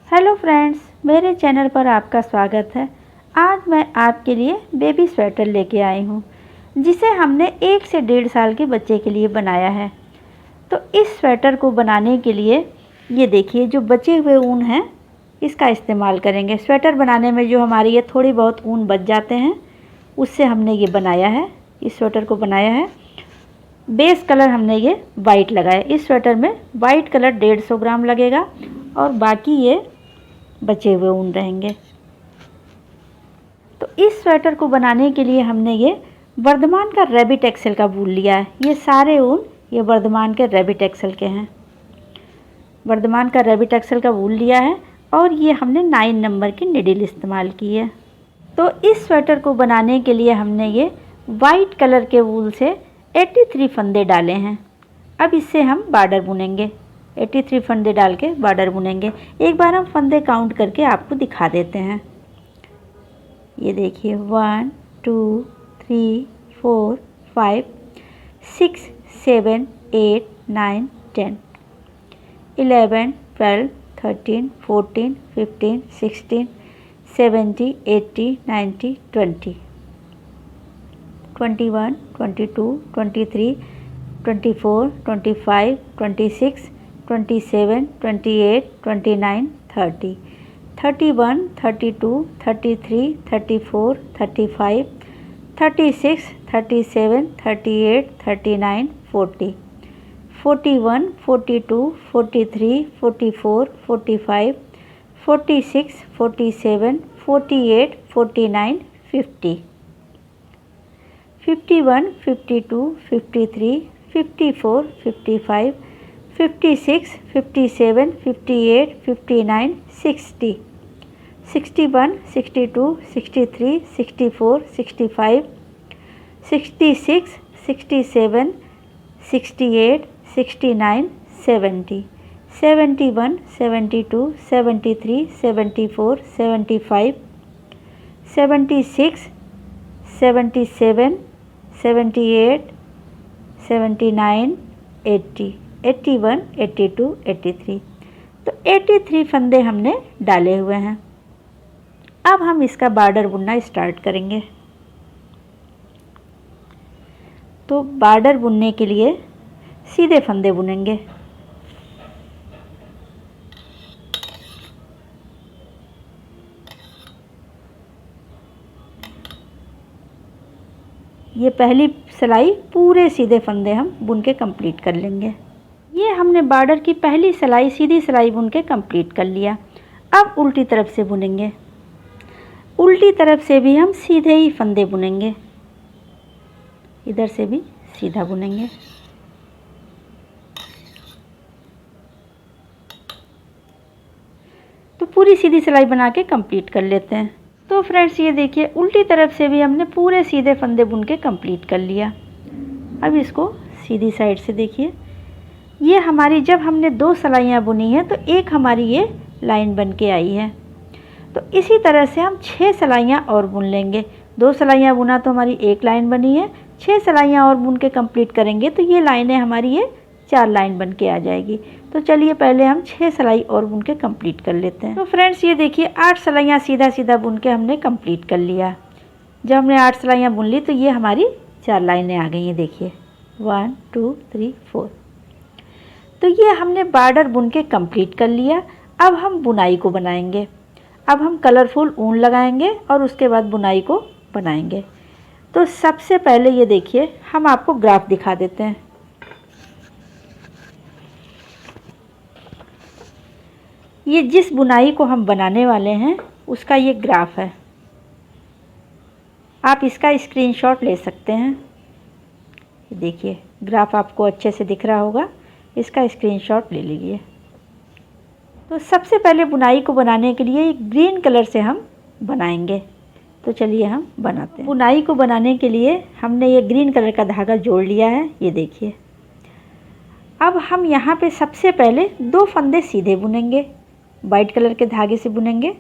Hello friends, मेरे channel पर आपका स्वागत है। आज मैं आपके लिए बेबी स्वेटर लेके आई हूँ, जिसे हमने 1 से 1.5 साल के बच्चे के लिए बनाया है। तो इस स्वेटर को बनाने के लिए ये देखिए, जो बचे हुए ऊन हैं इसका इस्तेमाल करेंगे। स्वेटर बनाने में जो हमारी ये थोड़ी बहुत ऊन बच जाते हैं, उससे हमने ये बनाया है, इस स्वेटर को बनाया है। बेस कलर हमने ये वाइट लगाया। इस स्वेटर में वाइट कलर 150 ग्राम लगेगा और बाकी ये बचे हुए ऊन रहेंगे। तो इस स्वेटर को बनाने के लिए हमने ये वर्धमान का रैबिट एक्सेल का वूल लिया है। ये सारे ऊन ये वर्धमान के रैबिट एक्सेल के हैं। वर्धमान का रैबिट एक्सेल का वूल लिया है और ये हमने 9 नंबर की निडिल इस्तेमाल की है। तो इस स्वेटर को बनाने के लिए हमने ये वाइट कलर के वूल से 83 फंदे डाले हैं। अब इससे हम बॉर्डर बुनेंगे। 83 फंदे डाल के बॉर्डर बुनेंगे। एक बार हम फंदे काउंट करके आपको दिखा देते हैं। ये देखिए 1 2 3 4 5 6 7 8 9 10 11 12 13 14 15 16 17 18 19 20 21 22 23 24 25 26 27 28 29 30 31 32 33 34 35 36 37 38 39 40 41 42 43 44 45 46 47 48 49 50 51 52 53 54 55 56 57 58 59 60 61 62 63 64 65 66 67 68 69 70 71 72 73 74 75 76 77 78 79 80 81 82 83। तो 83 फंदे हमने डाले हुए हैं। अब हम इसका बॉर्डर बुनना स्टार्ट करेंगे। तो बॉर्डर बुनने के लिए सीधे फंदे बुनेंगे। ये पहली सिलाई पूरे सीधे फंदे हम बुन के कंप्लीट कर लेंगे। ये हमने बॉर्डर की पहली सिलाई सीधी सिलाई बुन के कंप्लीट कर लिया। अब उल्टी तरफ से बुनेंगे। उल्टी तरफ से भी हम सीधे ही फंदे बुनेंगे। इधर से भी सीधा बुनेंगे। तो पूरी सीधी सिलाई बना के कंप्लीट कर लेते हैं। तो फ्रेंड्स ये देखिए, उल्टी तरफ से भी हमने पूरे सीधे फंदे बुन के कंप्लीट कर लिया। अब इसको सीधी साइड से देखिए, ये हमारी जब हमने 2 सिलाइयाँ बुनी है तो एक हमारी ये लाइन बन के आई है। तो इसी तरह से हम 6 सिलाइयाँ और बुन लेंगे। 2 सिलाइयाँ बुना तो हमारी एक लाइन बनी है। 6 सिलाइयाँ और बुन के कंप्लीट करेंगे तो ये लाइनें हमारी ये 4 लाइन बन के आ जाएगी। तो चलिए पहले हम 6 सिलाई और बुन के कंप्लीट कर लेते हैं। तो फ्रेंड्स ये देखिए, 8 सिलाइयाँ सीधा सीधा बुन के हमने कंप्लीट कर लिया। जब हमने 8 सिलाइयाँ बुन ली तो ये हमारी 4 लाइनें आ गई हैं। देखिए 1 2 3 4। तो ये हमने बॉर्डर बुन के कंप्लीट कर लिया। अब हम बुनाई को बनाएंगे। अब हम कलरफुल ऊन लगाएंगे और उसके बाद बुनाई को बनाएंगे। तो सबसे पहले ये देखिए, हम आपको ग्राफ दिखा देते हैं। ये जिस बुनाई को हम बनाने वाले हैं उसका ये ग्राफ है। आप इसका स्क्रीनशॉट ले सकते हैं। देखिए ग्राफ आपको अच्छे से दिख रहा होगा, इसका स्क्रीनशॉट ले लीजिए। तो सबसे पहले बुनाई को बनाने के लिए ग्रीन कलर से हम बनाएंगे। तो चलिए हम बनाते हैं। बुनाई को बनाने के लिए हमने ये ग्रीन कलर का धागा जोड़ लिया है। ये देखिए, अब हम यहाँ पे सबसे पहले 2 फंदे सीधे बुनेंगे। वाइट कलर के धागे से बुनेंगे।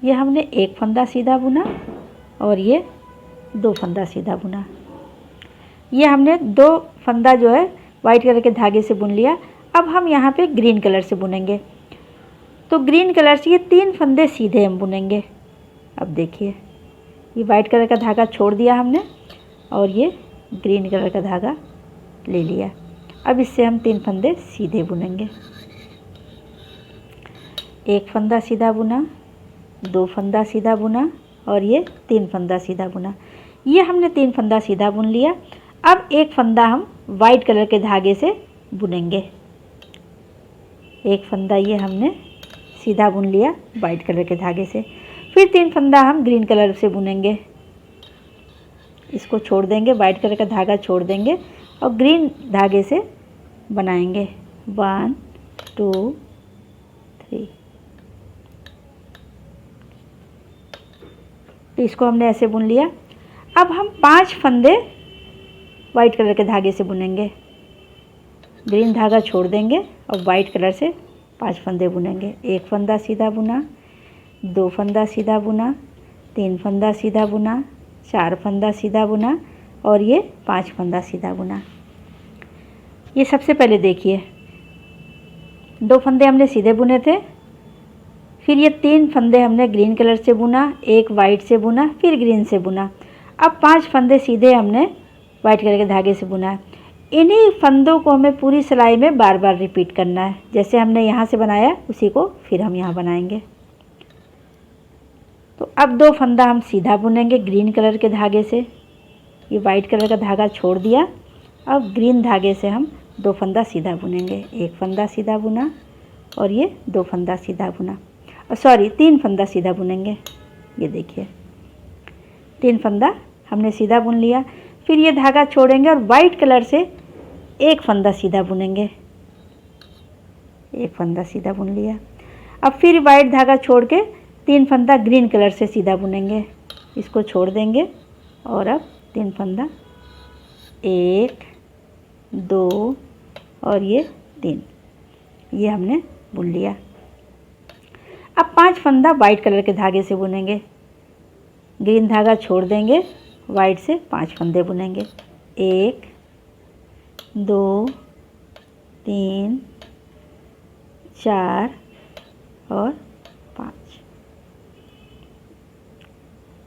ये हमने एक फंदा सीधा बुना और ये 2 फंदा सीधा बुना। ये हमने 2 फंदा जो है वाइट कलर के धागे से बुन लिया। अब हम यहाँ पे ग्रीन कलर से बुनेंगे। तो ग्रीन कलर से ये 3 फंदे सीधे हम बुनेंगे। अब देखिए, ये वाइट कलर का धागा छोड़ दिया हमने और ये ग्रीन कलर का धागा ले लिया। अब इससे हम 3 फंदे सीधे बुनेंगे। 1 फंदा सीधा बुना, 2 फंदा सीधा बुना और ये 3 फंदा सीधा बुना। ये हमने 3 फंदा सीधा बुन लिया। अब 1 फंदा हम वाइट कलर के धागे से बुनेंगे। 1 फंदा ये हमने सीधा बुन लिया वाइट कलर के धागे से। फिर 3 फंदा हम ग्रीन कलर से बुनेंगे। इसको छोड़ देंगे, वाइट कलर का धागा छोड़ देंगे और ग्रीन धागे से बनाएंगे। 1 2 3। तो इसको हमने ऐसे बुन लिया। अब हम 5 फंदे वाइट कलर के धागे से बुनेंगे। ग्रीन धागा छोड़ देंगे और वाइट कलर से 5 फंदे बुनेंगे। 1 फंदा सीधा बुना, 2 फंदा सीधा बुना, 3 फंदा सीधा बुना, 4 फंदा सीधा बुना और ये 5 फंदा सीधा बुना। ये सबसे पहले देखिए, 2 फंदे हमने सीधे बुने थे, फिर ये 3 फंदे हमने ग्रीन कलर से बुना, 1 वाइट से बुना, फिर ग्रीन से बुना। अब 5 फंदे सीधे हमने वाइट कलर के धागे से बुना। इन्हीं फंदों को हमें पूरी सिलाई में बार बार रिपीट करना है। जैसे हमने यहाँ से बनाया उसी को फिर हम यहाँ बनाएंगे। तो अब 2 फंदा हम सीधा बुनेंगे ग्रीन कलर के धागे से। ये वाइट कलर का धागा छोड़ दिया। अब ग्रीन धागे से हम 2 फंदा सीधा बुनेंगे। 1 फंदा सीधा बुना और ये 2 फंदा सीधा बुना, सॉरी 3 फंदा सीधा बुनेंगे। ये देखिए 3 फंदा हमने सीधा बुन लिया। फिर ये धागा छोड़ेंगे और वाइट कलर से 1 फंदा सीधा बुनेंगे। 1 फंदा सीधा बुन लिया। अब फिर वाइट धागा छोड़ के 3 फंदा ग्रीन कलर से सीधा बुनेंगे। इसको छोड़ देंगे और अब 3 फंदा, 1 2 और ये 3, ये हमने बुन लिया। अब 5 फंदा वाइट कलर के धागे से बुनेंगे। ग्रीन धागा छोड़ देंगे, वाइट से 5 फंदे बुनेंगे। 1 2 3 4 और 5।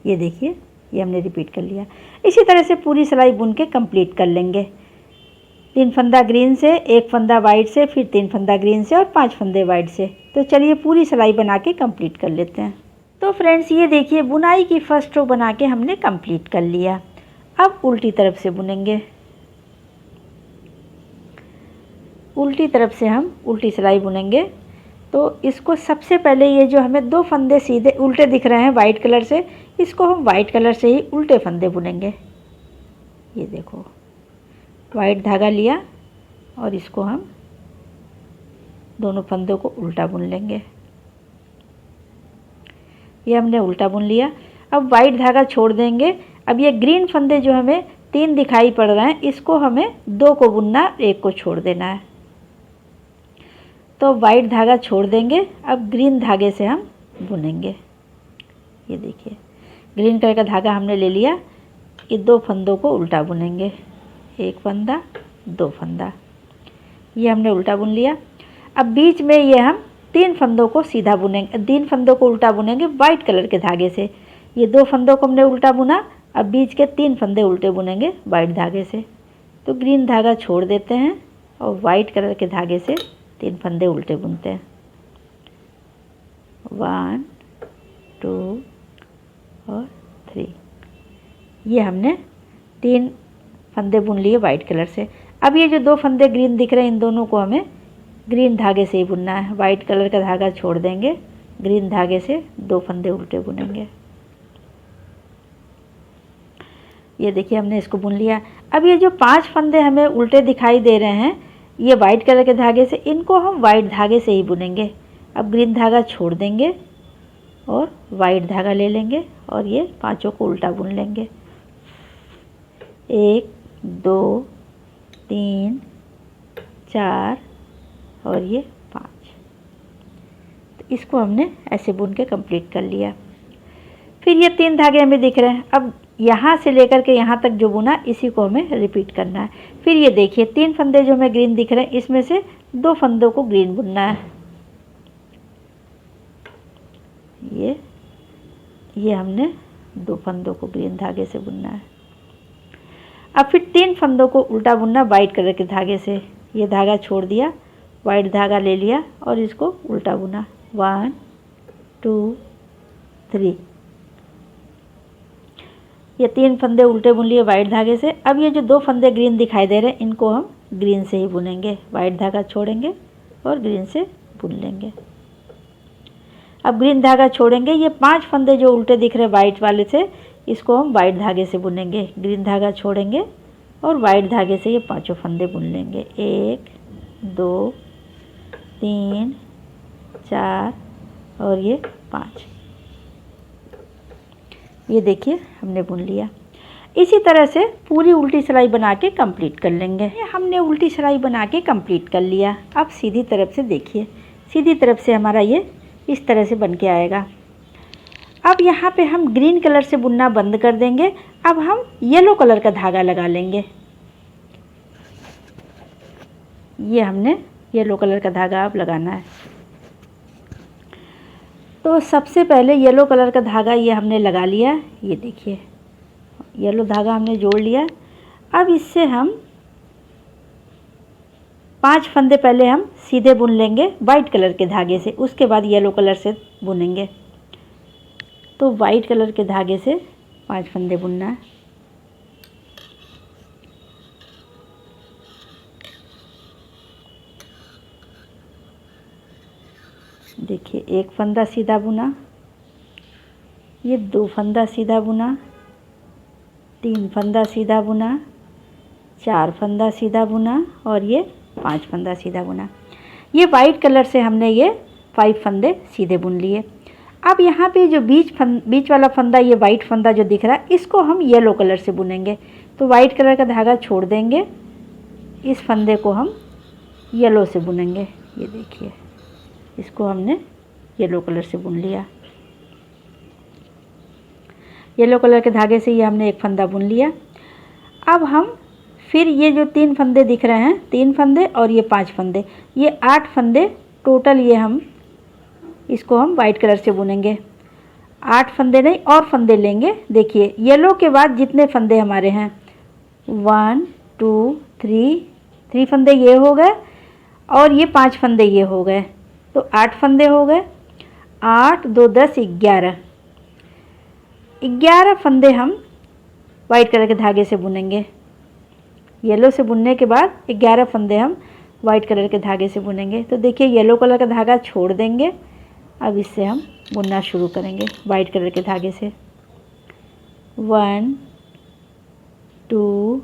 ये देखिए, ये हमने रिपीट कर लिया। इसी तरह से पूरी सिलाई बुन के कंप्लीट कर लेंगे। 3 फंदा ग्रीन से, 1 फंदा वाइट से, फिर 3 फंदा ग्रीन से और 5 फंदे वाइट से। तो चलिए पूरी सिलाई बना के कंप्लीट कर लेते हैं। तो फ्रेंड्स ये देखिए, बुनाई की फर्स्ट रो बना के हमने कंप्लीट कर लिया। अब उल्टी तरफ से बुनेंगे। उल्टी तरफ से हम उल्टी सिलाई बुनेंगे। तो इसको सबसे पहले ये जो हमें 2 फंदे सीधे उल्टे दिख रहे हैं वाइट कलर से, इसको हम वाइट कलर से ही उल्टे फंदे बुनेंगे। ये देखो, वाइट धागा लिया और इसको हम दोनों फंदों को उल्टा बुन लेंगे। ये हमने उल्टा बुन लिया। अब वाइट धागा छोड़ देंगे। अब ये ग्रीन फंदे जो हमें 3 दिखाई पड़ रहे हैं, इसको हमें 2 को बुनना, 1 को छोड़ देना है। तो वाइट धागा छोड़ देंगे। अब ग्रीन धागे से हम बुनेंगे। ये देखिए, ग्रीन कलर का धागा हमने ले लिया। ये 2 फंदों को उल्टा बुनेंगे। 1 फंदा, 2 फंदा, ये हमने उल्टा बुन लिया। अब बीच में ये हम 3 फंदों को सीधा बुनेंगे, 3 फंदों को उल्टा बुनेंगे वाइट कलर के धागे से। ये 2 फंदों को हमने उल्टा बुना। अब बीच के 3 फंदे उल्टे बुनेंगे वाइट धागे से। तो ग्रीन धागा छोड़ देते हैं और वाइट कलर के धागे से 3 फंदे उल्टे बुनते हैं। 1 2 और 3। ये हमने 3 फंदे बुन लिए वाइट कलर से। अब ये जो 2 फंदे ग्रीन दिख रहे हैं, इन दोनों को हमें ग्रीन धागे से ही बुनना है। वाइट कलर का धागा छोड़ देंगे, ग्रीन धागे से 2 फंदे उल्टे बुनेंगे। ये देखिए, हमने इसको बुन लिया। अब ये जो 5 फंदे हमें उल्टे दिखाई दे रहे हैं, ये वाइट कलर के धागे से, इनको हम वाइट धागे से ही बुनेंगे। अब ग्रीन धागा छोड़ देंगे और वाइट धागा ले लेंगे और ये 5 को उल्टा बुन लेंगे। 1 2 3 4 और ये 5। तो इसको हमने ऐसे बुन के कंप्लीट कर लिया। फिर ये 3 धागे हमें दिख रहे हैं। अब यहाँ से लेकर के यहाँ तक जो बुना इसी को हमें रिपीट करना है। फिर ये देखिए 3 फंदे जो हमें ग्रीन दिख रहे हैं, इसमें से 2 फंदों को ग्रीन बुनना है। ये हमने 2 फंदों को ग्रीन धागे से बुनना है। अब फिर 3 फंदों को उल्टा बुनना वाइट कलर के धागे से। ये धागा छोड़ दिया, वाइट धागा ले लिया और इसको उल्टा बुना। 1 2 3, ये 3 फंदे उल्टे बुन लिए वाइट धागे से। अब ये जो 2 फंदे ग्रीन दिखाई दे रहे हैं, इनको हम ग्रीन से ही बुनेंगे। वाइट धागा छोड़ेंगे और ग्रीन से बुन लेंगे। अब ग्रीन धागा छोड़ेंगे, ये 5 फंदे जो उल्टे दिख रहे हैं वाइट वाले से, इसको हम वाइट धागे से बुनेंगे। ग्रीन धागा छोड़ेंगे और वाइट धागे से ये 5 फंदे बुन लेंगे। 1 2 3 4 और ये 5। ये देखिए हमने बुन लिया। इसी तरह से पूरी उल्टी सिलाई बना के कंप्लीट कर लेंगे। ये हमने उल्टी सिलाई बना के कंप्लीट कर लिया। अब सीधी तरफ से देखिए, सीधी तरफ से हमारा ये इस तरह से बन के आएगा। अब यहाँ पे हम ग्रीन कलर से बुनना बंद कर देंगे। अब हम येलो कलर का धागा लगा लेंगे। ये हमने येलो कलर का धागा अब लगाना है। तो सबसे पहले येलो कलर का धागा ये हमने लगा लिया। ये देखिए येलो धागा हमने जोड़ लिया। अब इससे हम 5 फंदे पहले हम सीधे बुन लेंगे वाइट कलर के धागे से, उसके बाद येलो कलर से बुनेंगे। तो वाइट कलर के धागे से 5 फंदे बुनना है। देखिए 1 फंदा सीधा बुना, ये 2 फंदा सीधा बुना, 3 फंदा सीधा बुना, 4 फंदा सीधा बुना और ये 5 फंदा सीधा बुना। ये वाइट कलर से हमने ये 5 फंदे सीधे बुन लिए। अब यहाँ पे जो बीच वाला फंदा, ये वाइट फंदा जो दिख रहा है, इसको हम येलो कलर से बुनेंगे। तो वाइट कलर का धागा छोड़ देंगे, इस फंदे को हम येलो से बुनेंगे। ये देखिए इसको हमने येलो कलर से बुन लिया। येलो कलर के धागे से ये हमने 1 फंदा बुन लिया। अब हम फिर ये जो 3 फंदे दिख रहे हैं, 3 फंदे और ये 5 फंदे, ये 8 फंदे टोटल, ये हम इसको हम वाइट कलर से बुनेंगे। 8 फंदे नहीं और फंदे लेंगे। देखिए येलो के बाद जितने फंदे हमारे हैं, 1 2 3 फंदे ये हो गए और ये 5 फंदे ये हो गए, तो 8 फंदे हो गए। 8 2 10 11 फंदे हम वाइट कलर के धागे से बुनेंगे। येलो से बुनने के बाद 11 फंदे हम वाइट कलर के धागे से बुनेंगे। तो देखिए येलो कलर का धागा छोड़ देंगे। अब इससे हम बुनना शुरू करेंगे वाइट कलर के धागे से। 1 2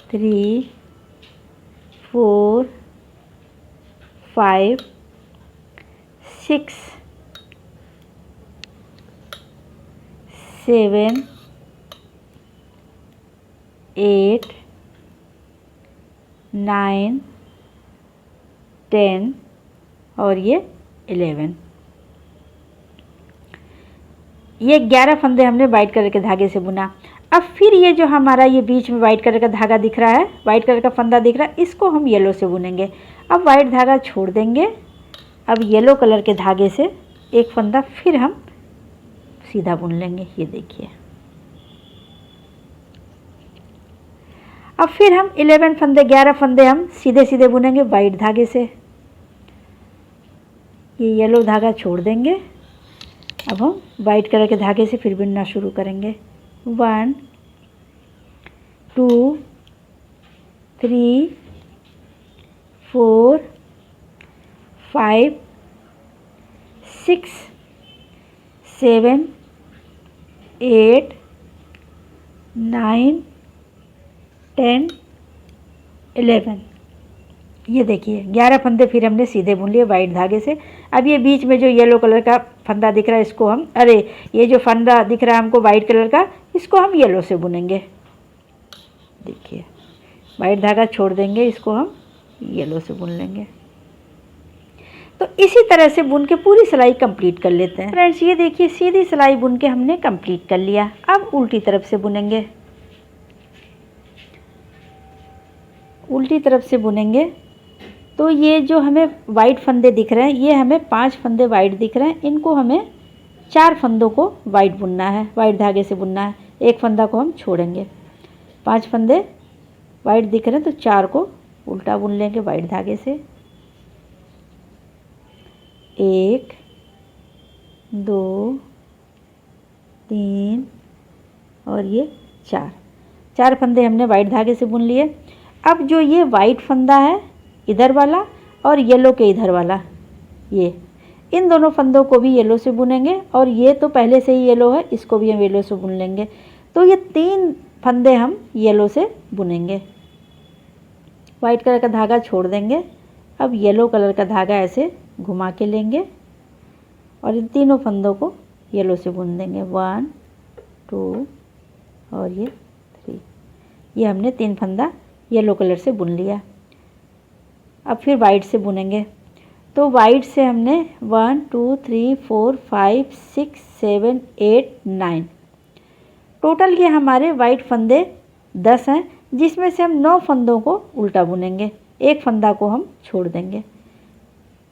3 4 5 6 7 8 9 10 और ये 11। ये 11 फंदे हमने वाइट कलर के धागे से बुना। अब फिर ये जो हमारा ये बीच में वाइट कलर का धागा दिख रहा है, वाइट कलर का फंदा दिख रहा है, इसको हम येलो से बुनेंगे। अब वाइट धागा छोड़ देंगे। अब येलो कलर के धागे से 1 फंदा फिर हम सीधा बुन लेंगे। ये देखिए अब फिर हम 11 फंदे हम सीधे सीधे बुनेंगे वाइट धागे से। ये येलो धागा छोड़ देंगे। अब हम वाइट कलर के धागे से फिर बुनना शुरू करेंगे। 1 2 3 4 5 6 7 8 9 10 11। ये देखिए 11 फंदे फिर हमने सीधे बुन लिए वाइट धागे से। अब ये बीच में जो येलो कलर का फंदा दिख रहा है, इसको हम ये जो फंदा दिख रहा है हमको वाइट कलर का, इसको हम येलो से बुनेंगे। देखिए वाइट धागा छोड़ देंगे, इसको हम येलो से बुन लेंगे। तो इसी तरह से बुन के पूरी सिलाई कंप्लीट कर लेते हैं। फ्रेंड्स ये देखिए सीधी सिलाई बुन के हमने कंप्लीट कर लिया। अब उल्टी तरफ से बुनेंगे। उल्टी तरफ से बुनेंगे तो ये जो हमें वाइट फंदे दिख रहे हैं, ये हमें 5 फंदे वाइट दिख रहे हैं, इनको हमें 4 फंदों को वाइट बुनना है, वाइट धागे से बुनना है। एक फंदा को हम छोड़ेंगे। 5 फंदे वाइट दिख रहे हैं तो 4 को उल्टा बुन लेंगे वाइट धागे से। 1 2 3 और ये 4 फंदे हमने वाइट धागे से बुन लिए। अब जो ये वाइट फंदा है इधर वाला और येलो के इधर वाला, ये इन दोनों फंदों को भी येलो से बुनेंगे, और ये तो पहले से ही येलो है, इसको भी हम येलो से बुन लेंगे। तो ये 3 फंदे हम येलो से बुनेंगे। वाइट कलर का धागा छोड़ देंगे। अब येलो कलर का धागा ऐसे घुमा के लेंगे और इन तीनों फंदों को येलो से बुन देंगे। 1 2 और ये 3। ये हमने 3 फंदा येलो कलर से बुन लिया। अब फिर वाइट से बुनेंगे। तो वाइट से हमने 1 2 3 4 5 6 7 8 9 टोटल ये हमारे वाइट फंदे 10 हैं, जिसमें से हम 9 फंदों को उल्टा बुनेंगे। एक फंदा को हम छोड़ देंगे।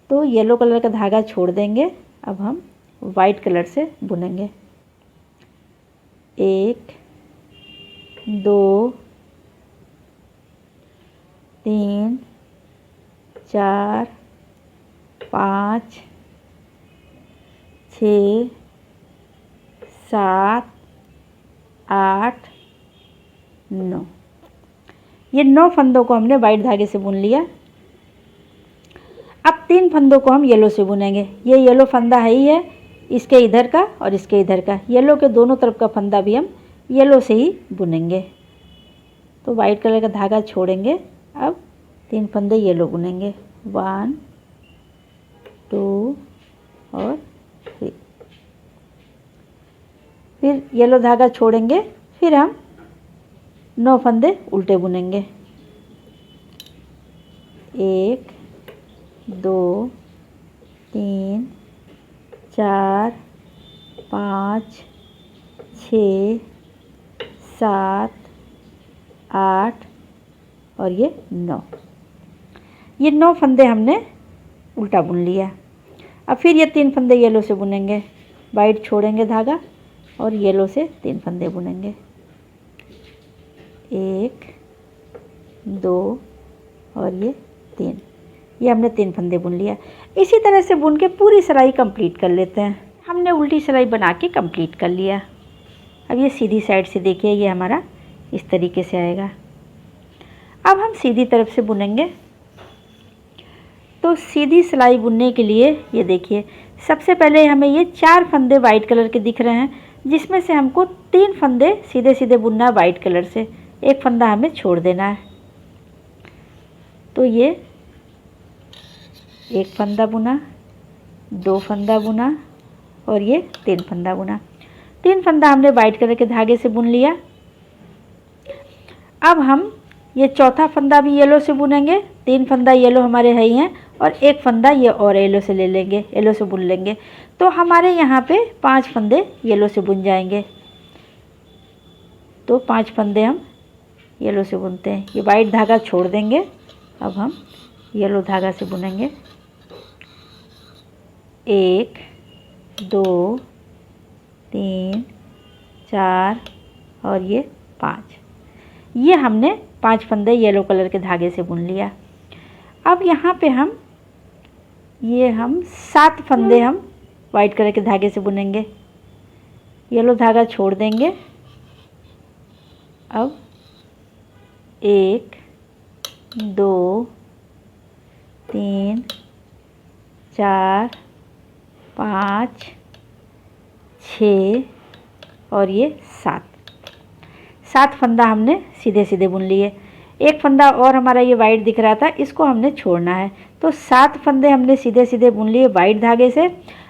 तो येलो कलर का धागा छोड़ देंगे। अब हम वाइट कलर से बुनेंगे। 1 2 3 4 5 6 7 8 9। ये 9 फंदों को हमने वाइट धागे से बुन लिया। अब 3 फंदों को हम येलो से बुनेंगे। ये येलो फंदा है ही है, इसके इधर का और इसके इधर का। येलो के दोनों तरफ का फंदा भी हम येलो से ही बुनेंगे। तो वाइट कलर का धागा छोड़ेंगे। अब 3 फंदे येलो बुनेंगे। 1 2 और 3। फिर येलो धागा छोड़ेंगे। फिर हम 9 फंदे उल्टे बुनेंगे। 1 2 3 4 5 6 7 8 और ये 9। ये 9 फंदे हमने उल्टा बुन लिया। अब फिर ये 3 फंदे येलो से बुनेंगे। वाइट छोड़ेंगे धागा और येलो से 3 फंदे बुनेंगे। 1 2 और ये 3। ये हमने 3 फंदे बुन लिया। इसी तरह से बुन के पूरी सिलाई कंप्लीट कर लेते हैं। हमने उल्टी सिलाई बना के कंप्लीट कर लिया। अब ये सीधी साइड से देखिए, ये हमारा इस तरीके से आएगा। अब हम सीधी तरफ से बुनेंगे। तो सीधी सिलाई बुनने के लिए ये देखिए, सबसे पहले हमें ये 4 फंदे वाइट कलर के दिख रहे हैं, जिसमें से हमको 3 फंदे सीधे सीधे बुनना है वाइट कलर से। एक फंदा हमें छोड़ देना है। तो ये 1 फंदा बुना, 2 फंदा बुना और ये 3 फंदा बुना। 3 फंदा हमने वाइट कलर के धागे से बुन लिया। अब हम ये चौथा फंदा भी येलो से बुनेंगे। 3 फंदा येलो हमारे है ही हैं और 1 फंदा ये और येलो से ले लेंगे, येलो से बुन लेंगे। तो हमारे यहाँ पे 5 फंदे येलो से बुन जाएंगे। तो 5 फंदे हम येलो से बुनते हैं। ये वाइट धागा छोड़ देंगे। अब हम येलो धागा से बुनेंगे। 1 2 3 4 और ये 5। ये हमने 5 फंदे येलो कलर के धागे से बुन लिया। अब यहाँ पे हम 7 फंदे हम वाइट कलर के धागे से बुनेंगे। येलो धागा छोड़ देंगे। अब 1 2 3 4 5 6 और ये 7 फंदा हमने सीधे सीधे बुन लिए। एक फंदा और हमारा ये वाइट दिख रहा था, इसको हमने छोड़ना है। तो 7 फंदे हमने सीधे सीधे बुन लिए वाइट धागे से।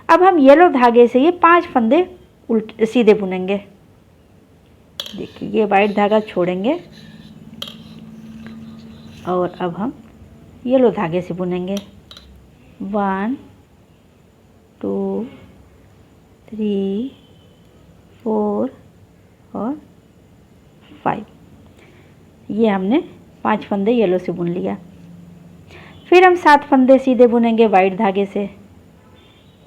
अब हम येलो धागे से ये 5 फंदे सीधे बुनेंगे। देखिए ये वाइट धागा छोड़ेंगे और अब हम येलो धागे से बुनेंगे। 1 2 3 4 और 5। ये हमने 5 फंदे येलो से बुन लिया। फिर हम 7 फंदे सीधे बुनेंगे वाइट धागे से।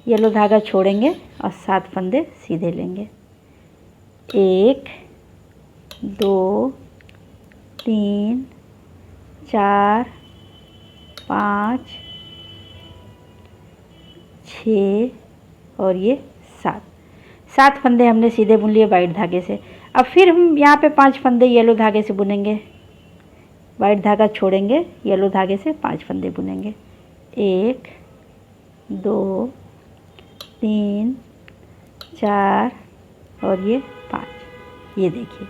येलो धागा छोड़ेंगे और 7 फंदे सीधे लेंगे। 1 2 3 4 5 6 और ये 7 फंदे हमने सीधे बुन लिए वाइट धागे से। अब फिर हम यहाँ पे 5 फंदे येलो धागे से बुनेंगे। वाइट धागा छोड़ेंगे, येलो धागे से 5 फंदे बुनेंगे। 1 2 3 4 और ये 5। ये देखिए,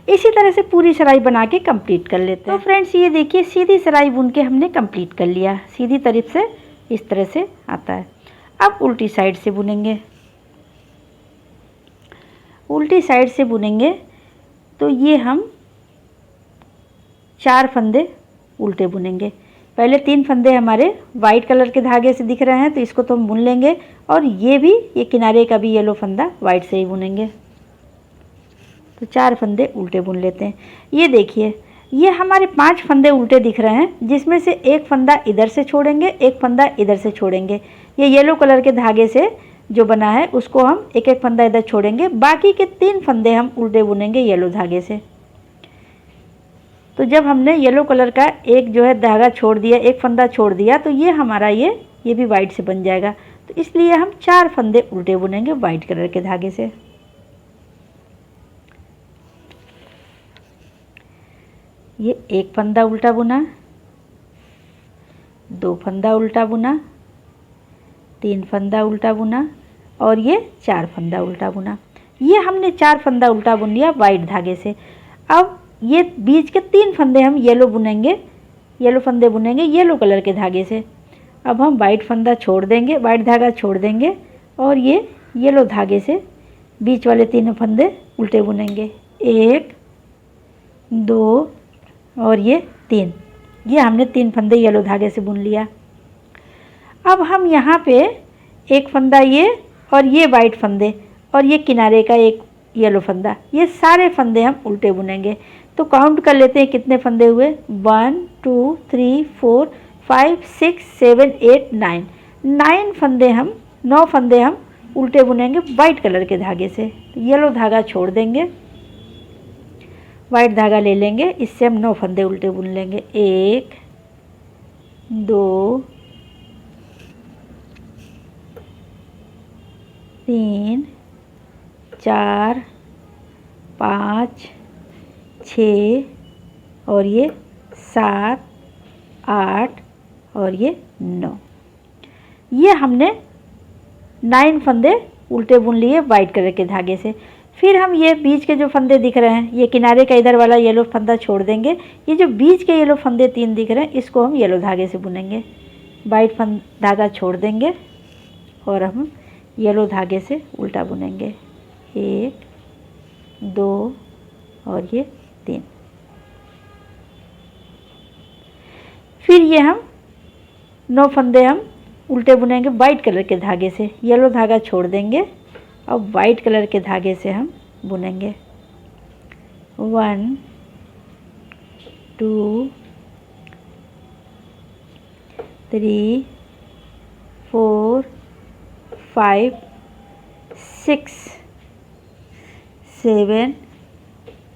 इसी तरह से पूरी सिलाई बना के कंप्लीट कर लेते हैं। तो फ्रेंड्स ये देखिए, सीधी सिलाई बुन के हमने कंप्लीट कर लिया। सीधी तरफ से इस तरह से आता है। अब उल्टी साइड से बुनेंगे। उल्टी साइड से बुनेंगे तो ये हम 4 फंदे उल्टे बुनेंगे। पहले 3 फंदे हमारे वाइट कलर के धागे से दिख रहे हैं, तो इसको तो हम बुन लेंगे। और ये किनारे का भी येलो फंदा वाइट से ही बुनेंगे। तो 4 फंदे उल्टे बुन लेते हैं। ये देखिए, ये हमारे 5 फंदे उल्टे दिख रहे हैं, जिसमें से एक फंदा इधर से छोड़ेंगे, एक फंदा इधर से छोड़ेंगे। ये येलो कलर के धागे से जो बना है उसको हम एक एक फंदा इधर छोड़ेंगे। बाकी के 3 फंदे हम उल्टे बुनेंगे येलो धागे से। तो जब हमने येलो कलर का एक जो है धागा छोड़ दिया, एक फंदा छोड़ दिया, तो ये हमारा ये भी वाइट से बन जाएगा। तो इसलिए हम 4 फंदे उल्टे बुनेंगे वाइट कलर के धागे से। ये एक फंदा उल्टा बुना, 2 फंदा उल्टा बुना, 3 फंदा उल्टा बुना और ये 4 फंदा उल्टा बुना। ये हमने 4 फंदा उल्टा बुन लिया वाइट धागे से। अब ये बीच के 3 फंदे हम येलो फंदे बुनेंगे येलो कलर के धागे से। अब हम वाइट फंदा छोड़ देंगे, वाइट धागा छोड़ देंगे और ये येलो धागे से बीच वाले 3 फंदे उल्टे बुनेंगे। 1 2 और ये 3। ये हमने 3 फंदे येलो धागे से बुन लिया। अब हम यहाँ पे एक फंदा ये और ये वाइट फंदे और ये किनारे का एक येलो फंदा, ये सारे फंदे हम उल्टे बुनेंगे। तो काउंट कर लेते हैं कितने फंदे हुए। 1 2 3 4 5 6 7 8 9। 9 फंदे हम उल्टे बुनेंगे वाइट कलर के धागे से। तो येलो धागा छोड़ देंगे, वाइट धागा ले लेंगे, इससे हम 9 फंदे उल्टे बुन लेंगे। 1 2 3 4 5 6 और ये 7 8 और ये 9। ये हमने 9 फंदे उल्टे बुन लिए वाइट कलर के धागे से। फिर हम ये बीच के जो फंदे दिख रहे हैं, ये किनारे का इधर वाला येलो फंदा छोड़ देंगे। ये जो बीच के येलो फंदे 3 दिख रहे हैं, इसको हम येलो धागे से बुनेंगे। वाइट धागा छोड़ देंगे और हम येलो धागे से उल्टा बुनेंगे। 1 2 और ये 3। फिर ये हम 9 फंदे हम उल्टे बुनेंगे वाइट कलर के धागे से। येलो धागा छोड़ देंगे और वाइट कलर के धागे से हम बुनेंगे। 1 2 3 4 5 6 7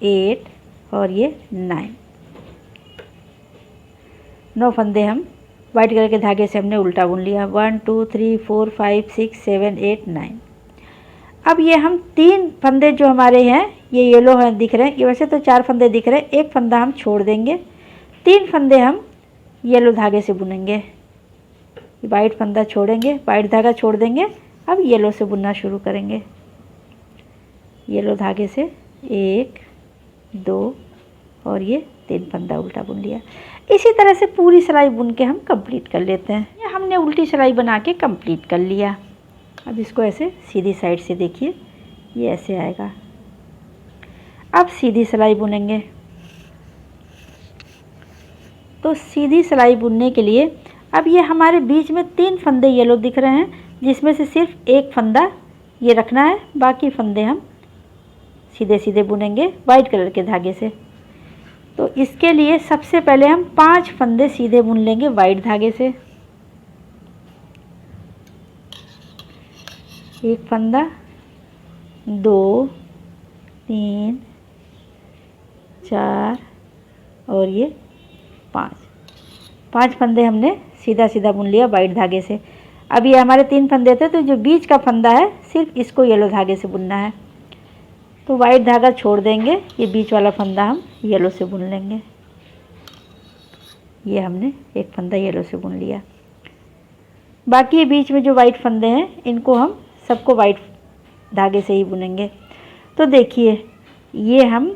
8 और ये 9 फंदे हम वाइट कलर के धागे से हमने उल्टा बुन लिया। 1 2 3 4 5 6 7 8 9। अब ये हम 3 फंदे जो हमारे हैं, ये येलो हैं दिख रहे हैं, ये वैसे तो 4 फंदे दिख रहे हैं, एक फंदा हम छोड़ देंगे। 3 फंदे हम येलो धागे से बुनेंगे। वाइट फंदा छोड़ेंगे, वाइट धागा छोड़ देंगे। अब येलो से बुनना शुरू करेंगे। येलो धागे से 1 2 और ये 3 फंदा उल्टा बुन लिया। इसी तरह से पूरी सिलाई बुन के हम कंप्लीट कर लेते हैं। ये हमने उल्टी सिलाई बना के कंप्लीट कर लिया। अब इसको ऐसे सीधी साइड से देखिए, ये ऐसे आएगा। अब सीधी सिलाई बुनेंगे। तो सीधी सिलाई बुनने के लिए अब ये हमारे बीच में 3 फंदे येलो दिख रहे हैं, जिसमें से सिर्फ एक फंदा ये रखना है, बाकी फंदे हम सीधे सीधे बुनेंगे वाइट कलर के धागे से। तो इसके लिए सबसे पहले हम 5 फंदे सीधे बुन लेंगे वाइट धागे से। एक फंदा, 2, 3, 4 और ये 5 फंदे हमने सीधा सीधा बुन लिया वाइट धागे से। अब ये हमारे 3 फंदे थे, तो जो बीच का फंदा है सिर्फ इसको येलो धागे से बुनना है। तो वाइट धागा छोड़ देंगे, ये बीच वाला फंदा हम येलो से बुन लेंगे। ये हमने एक फंदा येलो से बुन लिया। बाकी ये बीच में जो वाइट फंदे हैं इनको हम सबको वाइट धागे से ही बुनेंगे। तो देखिए, ये हम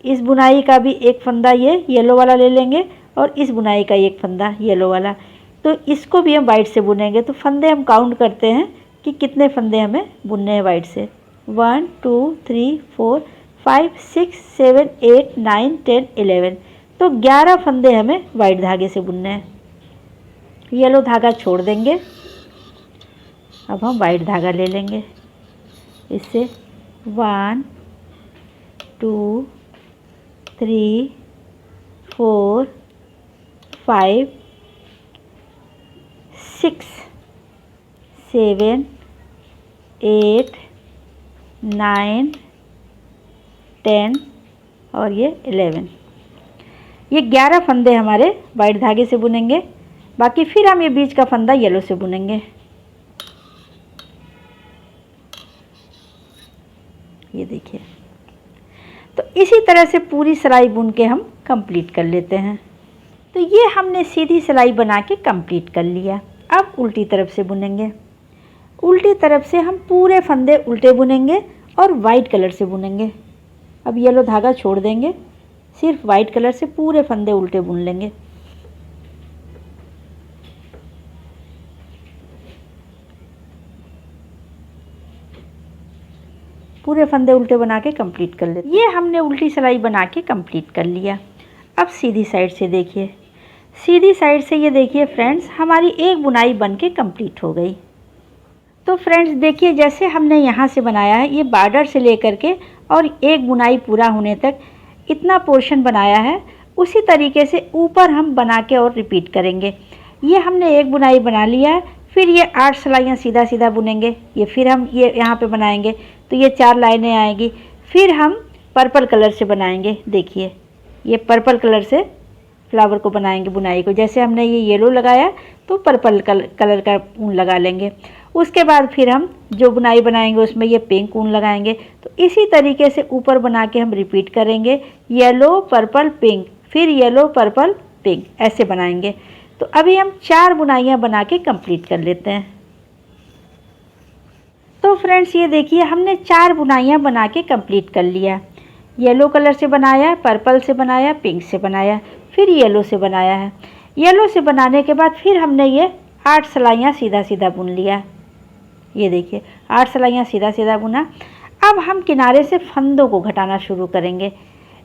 इस बुनाई का भी एक फंदा ये येलो वाला ले लेंगे और इस बुनाई का एक फंदा येलो वाला, तो इसको भी हम वाइट से बुनेंगे। तो फंदे हम काउंट करते हैं कि कितने फंदे हमें बुनने हैं वाइट से। 1 2 3 4 5 6 7 8 9 10 11, तो 11 फंदे हमें वाइट धागे से बुनने हैं। येलो धागा छोड़ देंगे, अब हम वाइट धागा ले लेंगे। इससे 1 2 3 4 5 6 7 8 9 10 और ये 11, ये 11 फंदे हमारे वाइट धागे से बुनेंगे। बाकी फिर हम ये बीच का फंदा येलो से बुनेंगे। ये देखिए, तो इसी तरह से पूरी सिलाई बुन के हम कंप्लीट कर लेते हैं। तो ये हमने सीधी सिलाई बना के कंप्लीट कर लिया। अब उल्टी तरफ से बुनेंगे। उल्टी तरफ से हम पूरे फंदे उल्टे बुनेंगे और वाइट कलर से बुनेंगे। अब येलो धागा छोड़ देंगे, सिर्फ वाइट कलर से पूरे फंदे उल्टे बुन लेंगे। पूरे फंदे उल्टे बना के कंप्लीट कर लेते। ये हमने उल्टी सिलाई बना के कंप्लीट कर लिया। अब सीधी साइड से देखिए, सीधी साइड से ये देखिए फ्रेंड्स, हमारी एक बुनाई बन के कंप्लीट हो गई। तो फ्रेंड्स देखिए, जैसे हमने यहाँ से बनाया है, ये बॉर्डर से लेकर के और एक बुनाई पूरा होने तक इतना पोर्शन बनाया है, उसी तरीके से ऊपर हम बना के और रिपीट करेंगे। ये हमने एक बुनाई बना लिया है, फिर ये 8 सिलाइयाँ सीधा सीधा बुनेंगे। ये फिर हम ये यहाँ पे बनाएंगे तो ये 4 लाइनें आएगी। फिर हम पर्पल कलर से बनाएंगे। देखिए, ये पर्पल कलर से फ्लावर को बनाएंगे बुनाई को। जैसे हमने ये येलो लगाया तो पर्पल कलर का ऊन लगा लेंगे। उसके बाद फिर हम जो बुनाई बनाएंगे उसमें ये पिंक ऊन लगाएंगे। तो इसी तरीके से ऊपर बना के हम रिपीट करेंगे, येलो पर्पल पिंक, फिर येलो पर्पल पिंक, ऐसे बनाएंगे। तो अभी हम 4 बुनाइयाँ बना के कंप्लीट कर लेते हैं। तो फ्रेंड्स ये देखिए, हमने 4 बुनाइयाँ बना के कंप्लीट कर लिया। येलो कलर से बनाया, पर्पल से बनाया, पिंक से बनाया, फिर येलो से बनाया है। येलो से बनाने के बाद फिर हमने ये 8 सिलाइयाँ सीधा सीधा बुन लिया। ये देखिए, 8 सिलाइयाँ सीधा सीधा बुना। अब हम किनारे से फंदों को घटाना शुरू करेंगे।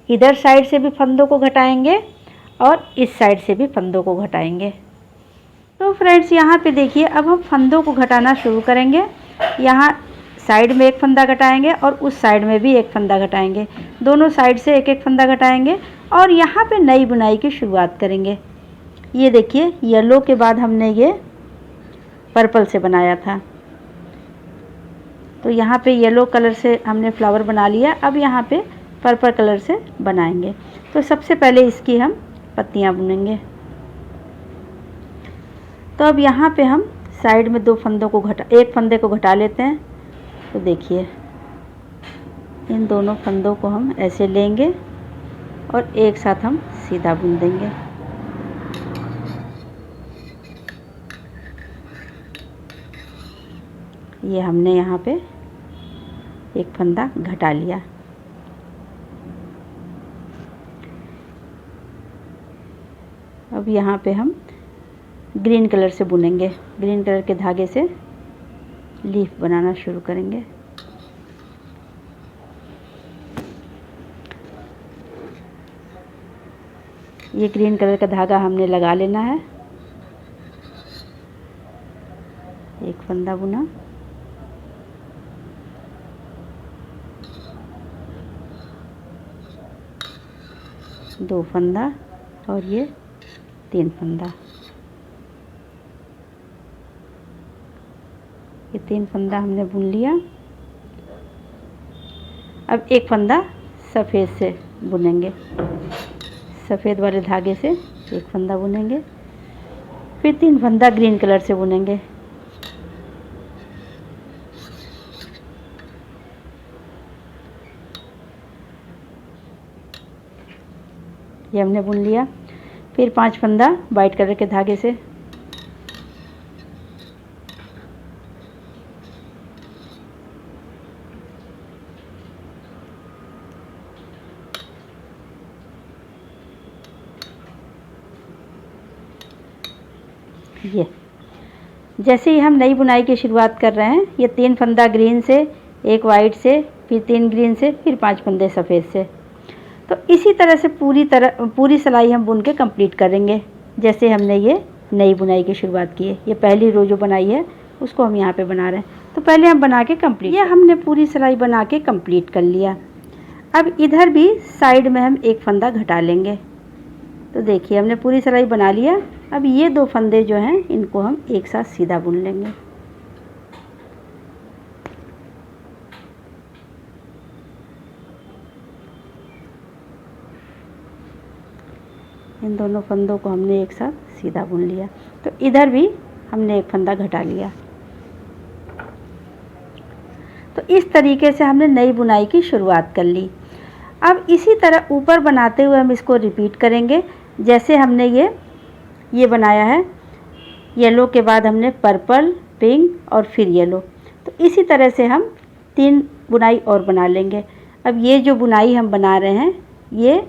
इधर साइड से भी फंदों को घटाएंगे और इस साइड से भी फंदों को घटाएंगे। तो फ्रेंड्स यहाँ पे देखिए, अब हम फंदों को घटाना शुरू करेंगे। यहाँ साइड में एक फंदा घटाएंगे और उस साइड में भी एक फंदा घटाएंगे। दोनों साइड से एक एक फंदा घटाएंगे और यहाँ पे नई बुनाई की शुरुआत करेंगे। ये देखिए, येलो के बाद हमने ये पर्पल से बनाया था, तो यहाँ पे येलो कलर से हमने फ्लावर बना लिया। अब यहाँ पे पर्पल कलर से बनाएंगे। तो सबसे पहले इसकी हम पत्तियाँ बुनेंगे। तो अब यहाँ पे हम साइड में 2 फंदों को एक फंदे को घटा लेते हैं। तो देखिए, इन दोनों फंदों को हम ऐसे लेंगे और एक साथ हम सीधा बुन देंगे। ये हमने यहाँ पे एक फंदा घटा लिया। अब यहाँ पे हम ग्रीन कलर से बुनेंगे। ग्रीन कलर के धागे से लीफ बनाना शुरू करेंगे। ये ग्रीन कलर का धागा हमने लगा लेना है फंदा बुना, दो फंदा और ये 3 फंदा। ये 3 फंदा हमने बुन लिया। अब एक फंदा सफ़ेद से बुनेंगे, सफ़ेद वाले धागे से एक फंदा बुनेंगे, फिर 3 फंदा ग्रीन कलर से बुनेंगे। ये हमने बुन लिया। फिर 5 फंदा वाइट कलर के धागे से, ये जैसे ही हम नई बुनाई की शुरुआत कर रहे हैं, ये 3 फंदा ग्रीन से, एक वाइट से, फिर 3 ग्रीन से, फिर 5 फंदे सफ़ेद से। तो इसी तरह से पूरी सिलाई हम बुन के कंप्लीट करेंगे जैसे हमने ये नई बुनाई की शुरुआत की है। ये पहली रो जो बनाई है उसको हम यहाँ पे बना रहे हैं। तो पहले हम बना के कंप्लीट, ये हमने पूरी सिलाई बना के कंप्लीट कर लिया। अब इधर भी साइड में हम एक फंदा घटा लेंगे। तो देखिए हमने पूरी सिलाई बना लिया। अब ये 2 फंदे जो हैं इनको हम एक साथ सीधा बुन लेंगे। इन दोनों फंदों को हमने एक साथ सीधा बुन लिया। तो इधर भी हमने एक फंदा घटा लिया। तो इस तरीके से हमने नई बुनाई की शुरुआत कर ली। अब इसी तरह ऊपर बनाते हुए हम इसको रिपीट करेंगे। जैसे हमने ये बनाया है, येलो के बाद हमने पर्पल, पिंक और फिर येलो। तो इसी तरह से हम 3 बुनाई और बना लेंगे। अब ये जो बुनाई हम बना रहे हैं ये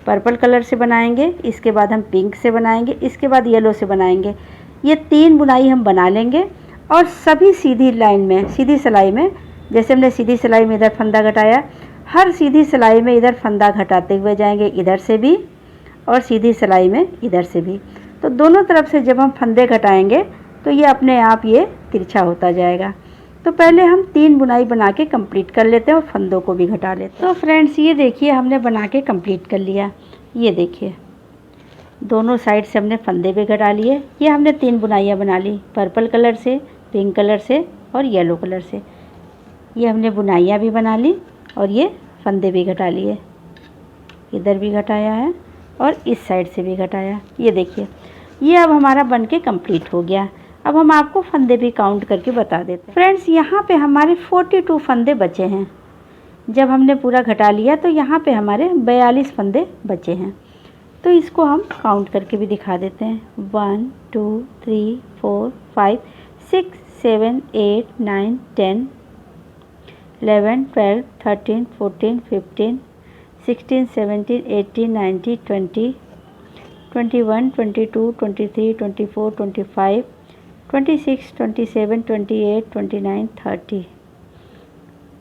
पर्पल कलर से बनाएंगे, इसके बाद हम पिंक से बनाएंगे, इसके बाद येलो से बनाएंगे। ये 3 बुनाई हम बना लेंगे और सभी सीधी लाइन में, सीधी सिलाई में, जैसे हमने सीधी सिलाई में इधर फंदा घटाया, हर सीधी सिलाई में इधर फंदा घटाते हुए जाएंगे, इधर से भी और सीधी सिलाई में इधर से भी। तो दोनों तरफ से जब हम फंदे घटाएंगे तो ये अपने आप ये तिरछा होता जाएगा। तो पहले हम 3 बुनाई बना के कंप्लीट कर लेते हैं और फंदों को भी घटा लेते हैं। तो फ्रेंड्स ये देखिए हमने बना के कंप्लीट कर लिया। ये देखिए दोनों साइड से हमने फंदे भी घटा लिए। ये हमने 3 बुनाइयाँ बना ली, पर्पल कलर से, पिंक कलर से और येलो कलर से। ये हमने बुनाइयाँ भी बना ली और ये फंदे भी घटा लिए। इधर भी घटाया है और इस साइड से भी घटाया। ये देखिए ये अब हमारा बन के कंप्लीट हो गया। अब हम आपको फंदे भी काउंट करके बता देते हैं। फ्रेंड्स यहाँ पे हमारे 42 फंदे बचे हैं। जब हमने पूरा घटा लिया तो यहाँ पे हमारे 42 फंदे बचे हैं। तो इसको हम काउंट करके भी दिखा देते हैं। 1 2 3 4 5 6 7 8 9 10 11 12 13 14 15 16 17 18 19 20 21 22 23 24 25 26 27 28 29 30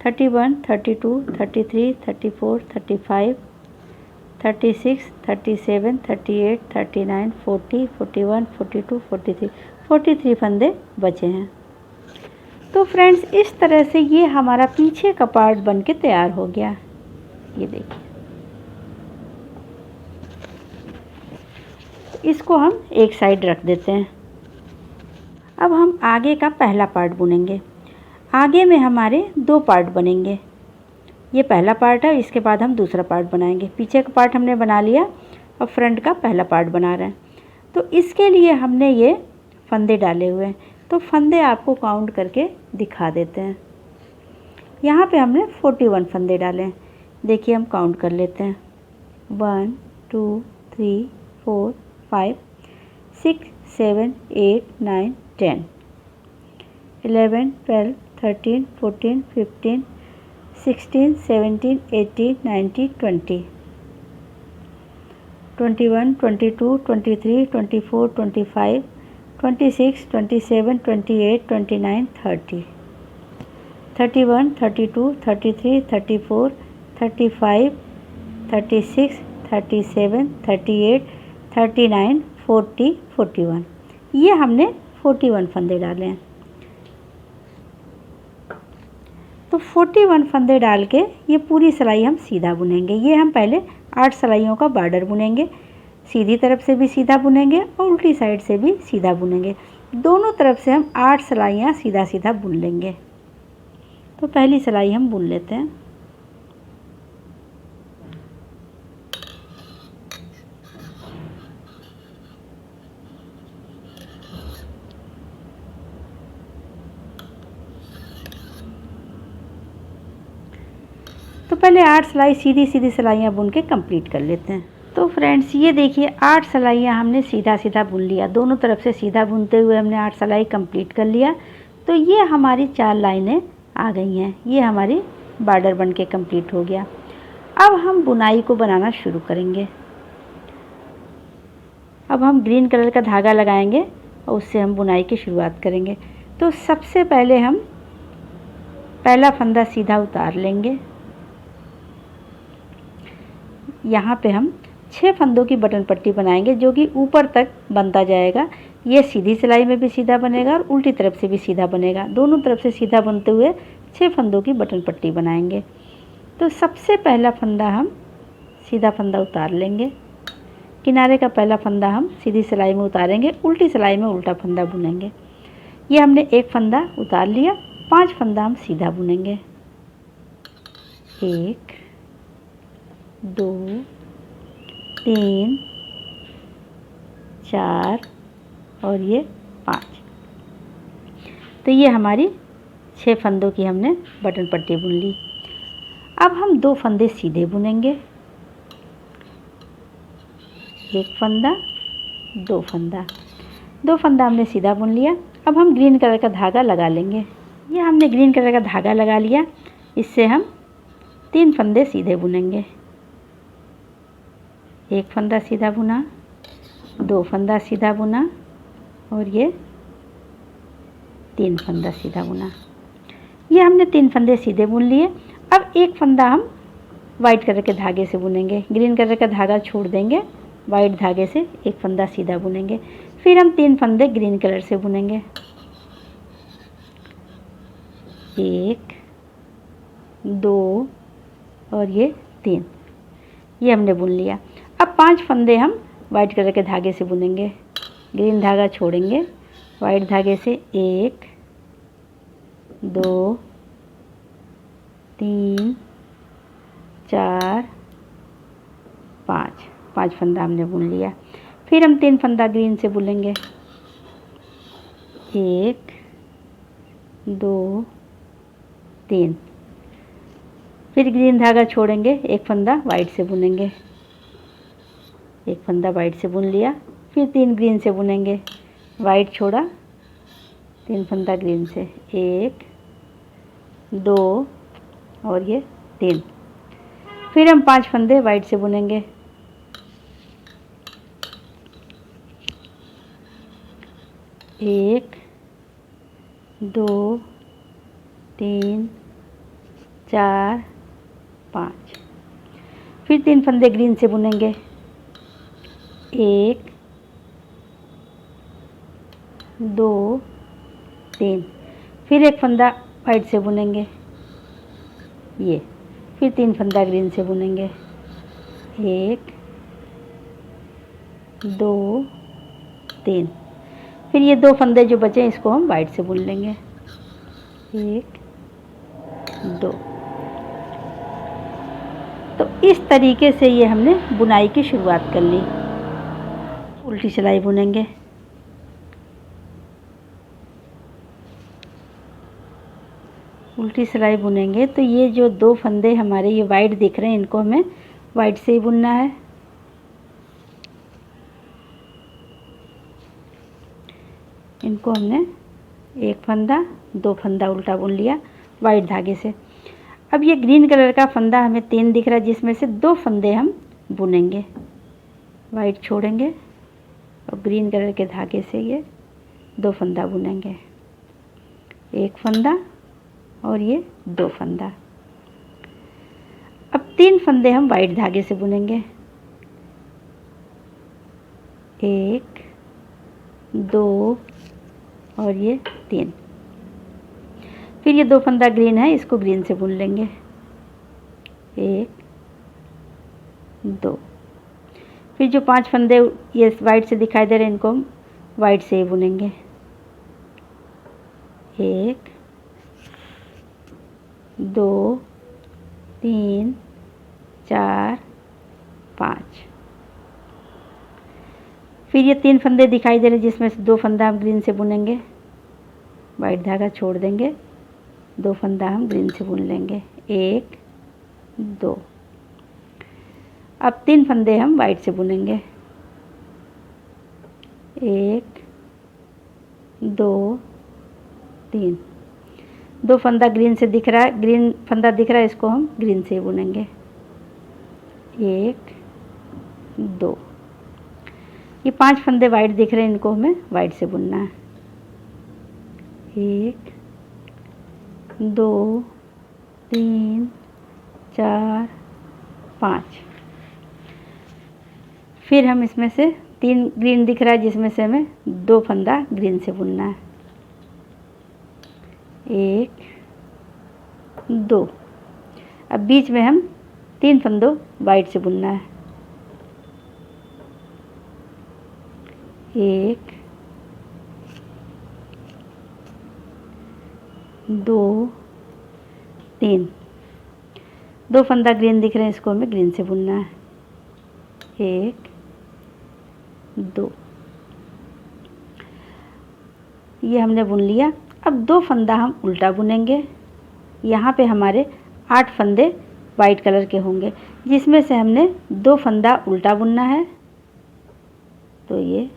31 32 33 34 35 36 37 38 39 40 41 42 43 फंदे बचे हैं। तो फ्रेंड्स इस तरह से ये हमारा पीछे का पार्ट बन के तैयार हो गया। ये देखिए इसको हम एक साइड रख देते हैं। अब हम आगे का पहला पार्ट बुनेंगे। आगे में हमारे 2 पार्ट बनेंगे। ये पहला पार्ट है, इसके बाद हम दूसरा पार्ट बनाएंगे। पीछे का पार्ट हमने बना लिया और फ्रंट का पहला पार्ट बना रहे हैं। तो इसके लिए हमने ये फंदे डाले हुए हैं। तो फंदे आपको काउंट करके दिखा देते हैं। यहाँ पे हमने 41 फंदे डाले हैं। देखिए हम काउंट कर लेते हैं। 1 2 3 4 5 6 7 8 9 10 11 12 13 14 15 16 17 18 19 20 21 22 23 24 25 26 27 28 29 30 31 32 33 34 35 36 37 38 39 40 41। ये हमने 41 फंदे डाले हैं। तो 41 फंदे डाल के ये पूरी सिलाई हम सीधा बुनेंगे। ये हम पहले 8 सिलाइयों का बॉर्डर बुनेंगे। सीधी तरफ से भी सीधा बुनेंगे और उल्टी साइड से भी सीधा बुनेंगे। दोनों तरफ से हम 8 सिलाइयाँ सीधा सीधा बुन लेंगे। तो पहली सिलाई हम बुन लेते हैं। तो पहले 8 सिलाई सीधी सीधी सिलाइयाँ बुन के कंप्लीट कर लेते हैं। तो फ्रेंड्स ये देखिए 8 सिलाइयाँ हमने सीधा सीधा बुन लिया। दोनों तरफ से सीधा बुनते हुए हमने 8 सिलाई कंप्लीट कर लिया। तो ये हमारी 4 लाइनें आ गई हैं। ये हमारी बॉर्डर बन के कंप्लीट हो गया। अब हम बुनाई को बनाना शुरू करेंगे। अब हम ग्रीन कलर का धागा लगाएंगे और उससे हम बुनाई की शुरुआत करेंगे। तो सबसे पहले हम पहला फंदा सीधा उतार लेंगे। यहाँ पे हम 6 फंदों की बटन पट्टी बनाएंगे जो कि ऊपर तक बनता जाएगा। ये सीधी सिलाई में भी सीधा बनेगा और उल्टी तरफ से भी सीधा बनेगा। दोनों तरफ से सीधा बनते हुए 6 फंदों की बटन पट्टी बनाएंगे। तो सबसे पहला फंदा हम सीधा फंदा उतार लेंगे। किनारे का पहला फंदा हम सीधी सिलाई में उतारेंगे, उल्टी सिलाई में उल्टा फंदा बुनेंगे। ये हमने एक फंदा उतार लिया। 5 फंदा हम सीधा बुनेंगे। 1 2 3 4 और ये 5। तो ये हमारी 6 फंदों की हमने बटन पट्टी बुन ली। अब हम 2 फंदे सीधे बुनेंगे। 1 फंदा 2 फंदा, 2 फंदा हमने सीधा बुन लिया। अब हम ग्रीन कलर का धागा लगा लेंगे। ये हमने ग्रीन कलर का धागा लगा लिया। इससे हम 3 फंदे सीधे बुनेंगे। 1 फंदा सीधा बुना, 2 फंदा सीधा बुना और ये 3 फंदा सीधा बुना। ये हमने 3 फंदे सीधे बुन लिए। अब 1 फंदा हम वाइट कलर के धागे से बुनेंगे। ग्रीन कलर का धागा छोड़ देंगे, वाइट धागे से 1 फंदा सीधा बुनेंगे। फिर हम 3 फंदे ग्रीन कलर से बुनेंगे। 1 2 और ये 3। ये हमने बुन लिया। अब 5 फंदे हम वाइट कलर के धागे से बुनेंगे। ग्रीन धागा छोड़ेंगे, वाइट धागे से 1 2 3 4 5। 5 फंदा हमने बुन लिया। फिर हम 3 फंदा ग्रीन से बुनेंगे। 1 2 3। फिर ग्रीन धागा छोड़ेंगे, 1 फंदा वाइट से बुनेंगे। 1 फंदा वाइट से बुन लिया। फिर 3 ग्रीन से बुनेंगे। वाइट छोड़ा, 3 फंदा ग्रीन से, 1 2 और ये 3। फिर हम 5 फंदे वाइट से बुनेंगे। 1 2 3 4 5। फिर 3 फंदे ग्रीन से बुनेंगे। 1 2 3। फिर 1 फंदा वाइट से बुनेंगे। ये फिर 3 फंदा ग्रीन से बुनेंगे। 1 2 3। फिर ये 2 फंदे जो बचे इसको हम वाइट से बुन लेंगे। 1 2। तो इस तरीके से ये हमने बुनाई की शुरुआत कर ली। उल्टी सिलाई बुनेंगे। उल्टी सिलाई बुनेंगे तो ये जो 2 फंदे हमारे ये वाइट दिख रहे हैं, इनको हमें वाइट से ही बुनना है। इनको हमने 1 फंदा 2 फंदा उल्टा बुन लिया वाइट धागे से। अब ये ग्रीन कलर का फंदा हमें 3 दिख रहा है, जिसमें से 2 फंदे हम बुनेंगे। वाइट छोड़ेंगे और ग्रीन कलर के धागे से ये 2 फंदा बुनेंगे। 1 फंदा और ये 2 फंदा। अब 3 फंदे हम वाइट धागे से बुनेंगे। 1 2 और ये 3। फिर ये 2 फंदा ग्रीन है, इसको ग्रीन से बुन लेंगे। 1 2। फिर जो 5 फंदे ये वाइट से दिखाई दे रहे हैं, इनको हम वाइट से ही बुनेंगे। 1 2 3 4 5। फिर ये 3 फंदे दिखाई दे रहे हैं, जिसमें से 2 फंदा हम ग्रीन से बुनेंगे। वाइट धागा छोड़ देंगे, 2 फंदा हम ग्रीन से बुन लेंगे। 1 2। अब 3 फंदे हम वाइट से बुनेंगे। 1 2 3। 2 फंदा ग्रीन से दिख रहा है, ग्रीन फंदा दिख रहा है, इसको हम ग्रीन से ही बुनेंगे। 1 2। ये 5 फंदे वाइट दिख रहे हैं, इनको हमें वाइट से बुनना है। 1 2 3 4 5। फिर हम इसमें से 3 ग्रीन दिख रहा है, जिसमें से हमें 2 फंदा ग्रीन से बुनना है। 1 2। अब बीच में हम 3 फंदों वाइट से बुनना है। 1 2 3। 2 फंदा ग्रीन दिख रहे हैं, इसको हमें ग्रीन से बुनना है। 1 2। ये हमने बुन लिया। अब 2 फंदा हम उल्टा बुनेंगे। यहाँ पे हमारे 8 फंदे वाइट कलर के होंगे, जिसमें से हमने 2 फंदा उल्टा बुनना है। तो ये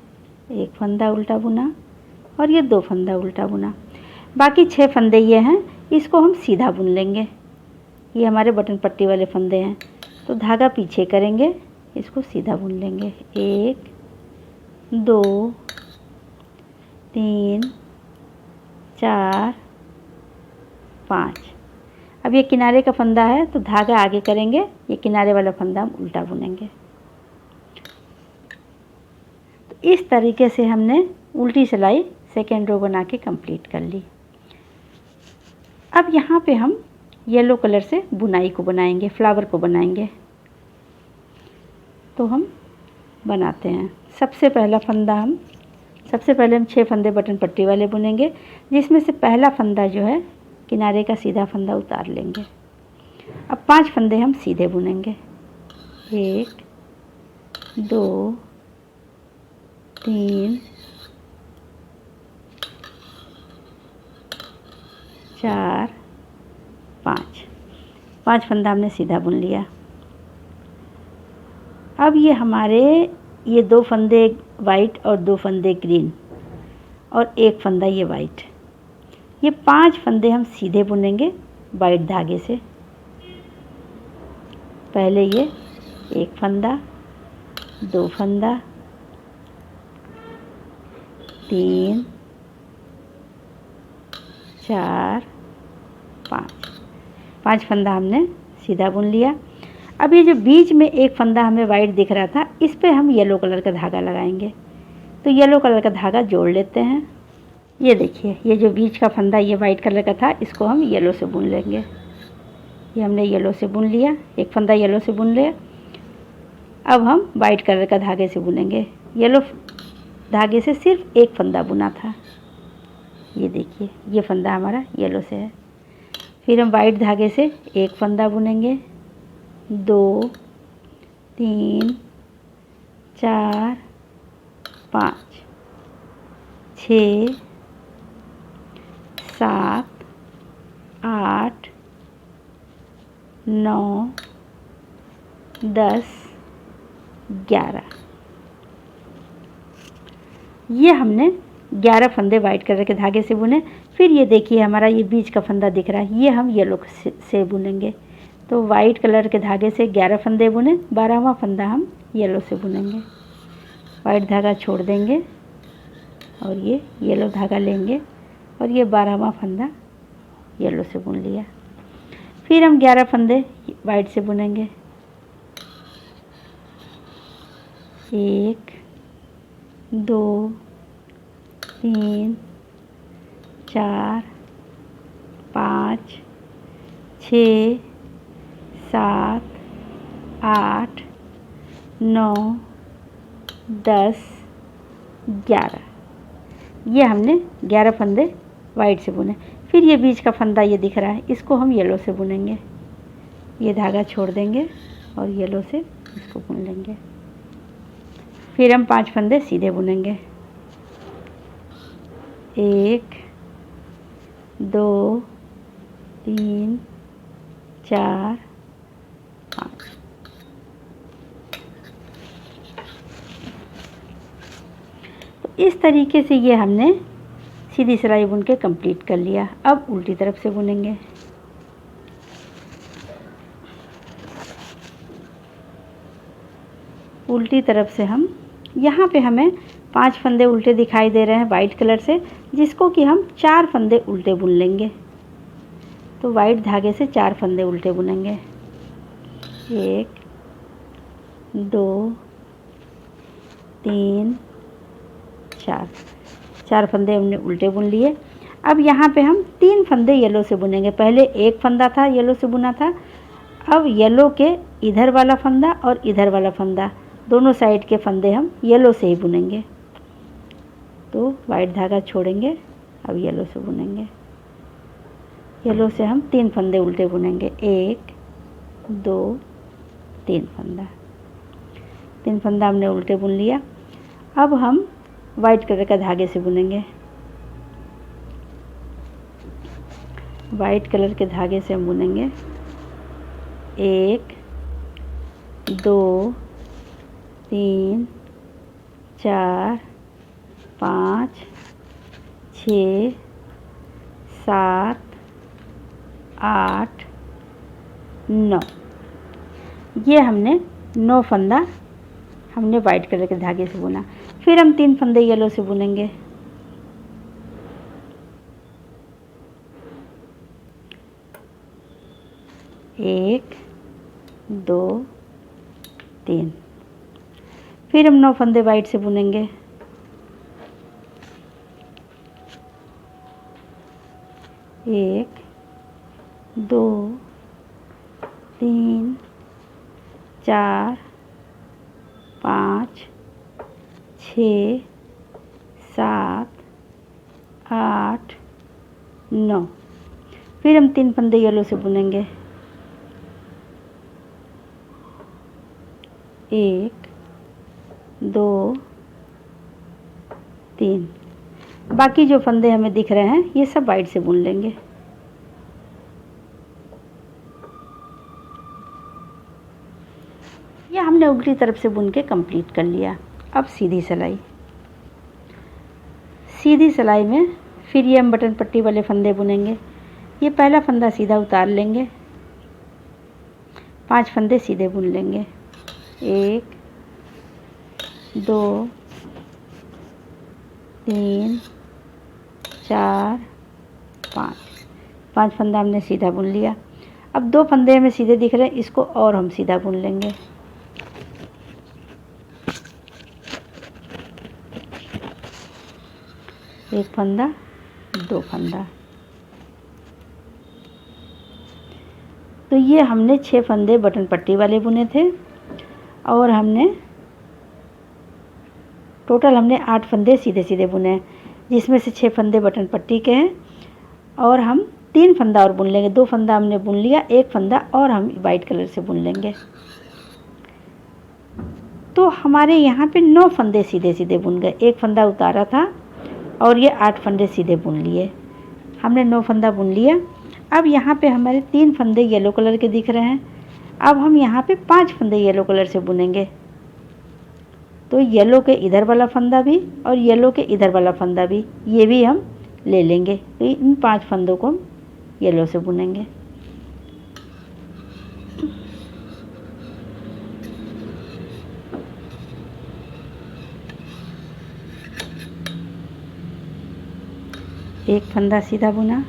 1 फंदा उल्टा बुना और ये 2 फंदा उल्टा बुना। बाकी 6 फंदे ये हैं, इसको हम सीधा बुन लेंगे। ये हमारे बटन पट्टी वाले फंदे हैं, तो धागा पीछे करेंगे, इसको सीधा बुन लेंगे। 1 2 3 4 5। अब ये किनारे का फंदा है, तो धागा आगे करेंगे, ये किनारे वाला फंदा हम उल्टा बुनेंगे। तो इस तरीके से हमने उल्टी सिलाई सेकेंड रो बना के कंप्लीट कर ली। अब यहाँ पे हम येलो कलर से बुनाई को बनाएंगे, फ्लावर को बनाएंगे। तो हम बनाते हैं। सबसे पहले हम 6 फंदे बटन पट्टी वाले बुनेंगे, जिसमें से पहला फंदा जो है किनारे का सीधा फंदा उतार लेंगे। अब 5 फंदे हम सीधे बुनेंगे। 1 2 3 4 5। 5 फंदा हमने सीधा बुन लिया। अब ये 2 फंदे वाइट और 2 फंदे ग्रीन और 1 फंदा ये वाइट, ये 5 फंदे हम सीधे बुनेंगे वाइट धागे से। पहले ये 1 फंदा, 2 फंदा, 3 4 5 फंदा हमने सीधा बुन लिया। अब ये जो बीच में 1 फंदा हमें वाइट दिख रहा था, इस पे हम येलो कलर का धागा लगाएंगे। तो येलो कलर का धागा जोड़ लेते हैं। ये देखिए, ये जो बीच का फंदा ये वाइट कलर का था, इसको हम येलो से बुन लेंगे। ये हमने येलो से बुन लिया, 1 फंदा येलो से बुन लिया। अब हम वाइट कलर का धागे से बुनेंगे। येलो धागे से सिर्फ 1 फंदा बुना था। ये देखिए, ये फंदा हमारा येलो से है। फिर हम वाइट धागे से 1 फंदा बुनेंगे। 2 3 4 5 6 7 8 9 10 11। ये हमने 11 फंदे वाइट कलर के धागे से बुने। फिर ये देखिए, हमारा ये बीच का फंदा दिख रहा है, ये हम येलो से बुनेंगे। तो वाइट कलर के धागे से 11 फंदे बुने, 12वां फंदा हम येलो से बुनेंगे। वाइट धागा छोड़ देंगे और ये येलो धागा लेंगे और ये 12वां फंदा येलो से बुन लिया। फिर हम 11 फंदे वाइट से बुनेंगे। 1 2 3 4 5 6 7 8 9 10 11, ये हमने 11 फंदे वाइट से बुने। फिर ये बीच का फंदा ये दिख रहा है, इसको हम येलो से बुनेंगे। ये धागा छोड़ देंगे और येलो से इसको बुन लेंगे। फिर हम 5 फंदे सीधे बुनेंगे। 1 2 3 4 5। तो इस तरीके से ये हमने सीधी सिलाई बुन के कंप्लीट कर लिया। अब उल्टी तरफ से बुनेंगे। उल्टी तरफ से हम यहाँ पे हमें 5 फंदे उल्टे दिखाई दे रहे हैं वाइट कलर से, जिसको कि हम 4 फंदे उल्टे बुन लेंगे। तो वाइट धागे से 4 फंदे उल्टे बुनेंगे। 1 2 3 4, 4 फंदे हमने उल्टे बुन लिए। अब यहाँ पे हम 3 फंदे येलो से बुनेंगे। पहले एक फंदा था येलो से बुना था, अब येलो के इधर वाला फंदा और इधर वाला फंदा, दोनों साइड के फंदे हम येलो से ही बुनेंगे। तो वाइट धागा छोड़ेंगे, अब येलो से बुनेंगे। येलो से हम 3 फंदे उल्टे बुनेंगे। 1 2 3 फंदा, 3 फंदा हमने उल्टे बुन लिया। अब हम वाइट कलर का धागे से बुनेंगे। वाइट कलर के धागे से हम बुनेंगे। 1 2 3 4 5 6 7 8 9, ये हमने 9 फंदा हमने वाइट कलर के धागे से बुना। फिर हम 3 फंदे येलो से बुनेंगे। 1 2 3, फिर हम 9 फंदे वाइट से बुनेंगे। 1 2 3 4 5 6 7 8 9, फिर हम 3 फंदे येलो से बुनेंगे। 1 2 3, बाकी जो फंदे हमें दिख रहे हैं ये सब वाइट से बुन लेंगे। ये हमने उल्टी तरफ से बुन के कंप्लीट कर लिया। अब सीधी सिलाई। सीधी सिलाई में फिर ये हम बटन पट्टी वाले फंदे बुनेंगे। ये पहला फंदा सीधा उतार लेंगे, 5 फंदे सीधे बुन लेंगे। 1 2 3 4 5, 5 फंदा हमने सीधा बुन लिया। अब 2 फंदे हमें सीधे दिख रहे हैं, इसको और हम सीधा बुन लेंगे। एक फंदा 2 फंदा, तो ये हमने 6 फंदे बटन पट्टी वाले बुने थे और हमने टोटल हमने 8 फंदे सीधे सीधे बुने हैं, जिसमें से 6 फंदे बटन पट्टी के हैं और हम 3 फंदा और बुन लेंगे। 2 फंदा हमने बुन लिया, 1 फंदा और हम वाइट कलर से बुन लेंगे। तो हमारे यहाँ पे 9 फंदे सीधे सीधे बुन गए। 1 फंदा उतारा था और ये 8 फंदे सीधे बुन लिए। हमने 9 फंदा बुन लिया। अब यहाँ पे हमारे 3 फंदे येलो कलर के दिख रहे हैं। अब हम यहाँ पे 5 फंदे येलो कलर से बुनेंगे। तो येलो के इधर वाला फंदा भी और येलो के इधर वाला फंदा भी, ये भी हम ले लेंगे। तो इन 5 फंदों को हम येलो से बुनेंगे। एक फंदा सीधा बुना,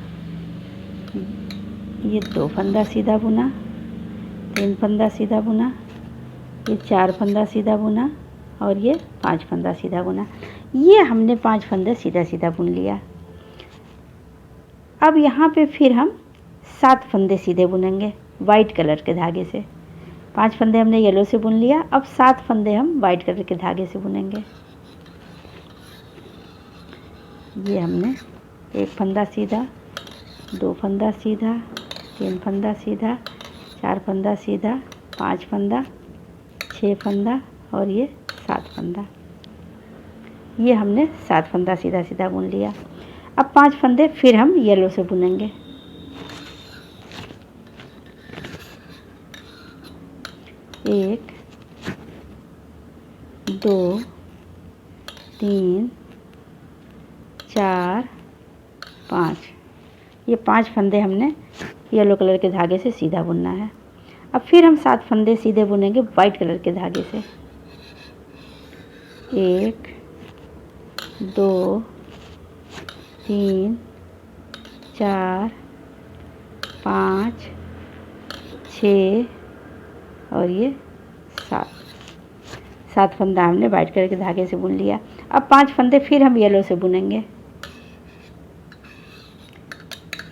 ये 2 फंदा सीधा बुना, 3 फंदा सीधा बुना, ये 4 फंदा सीधा बुना और ये 5 फंदा सीधा बुना। ये हमने 5 फंदे सीधा सीधा बुन लिया। अब यहाँ पे फिर हम 7 फंदे सीधे बुनेंगे वाइट कलर के धागे से। 5 फंदे हमने येलो से बुन लिया, अब 7 फंदे हम वाइट कलर के धागे से बुनेंगे। ये हमने 1 फंदा सीधा, 2 फंदा सीधा, 3 फंदा सीधा, 4 फंदा सीधा, 5 फंदा, 6 फंदा और ये 7 फंदा। ये हमने 7 फंदा सीधा सीधा बुन लिया। अब 5 फंदे फिर हम येलो से बुनेंगे। 1 2 3 4 5। ये 5 फंदे हमने येलो कलर के धागे से सीधा बुनना है। अब फिर हम 7 फंदे सीधे बुनेंगे वाइट कलर के धागे से। 1 2 3 4 5 6 और ये 7 फंदा हमने वाइट कलर के धागे से बुन लिया। अब 5 फंदे फिर हम येलो से बुनेंगे।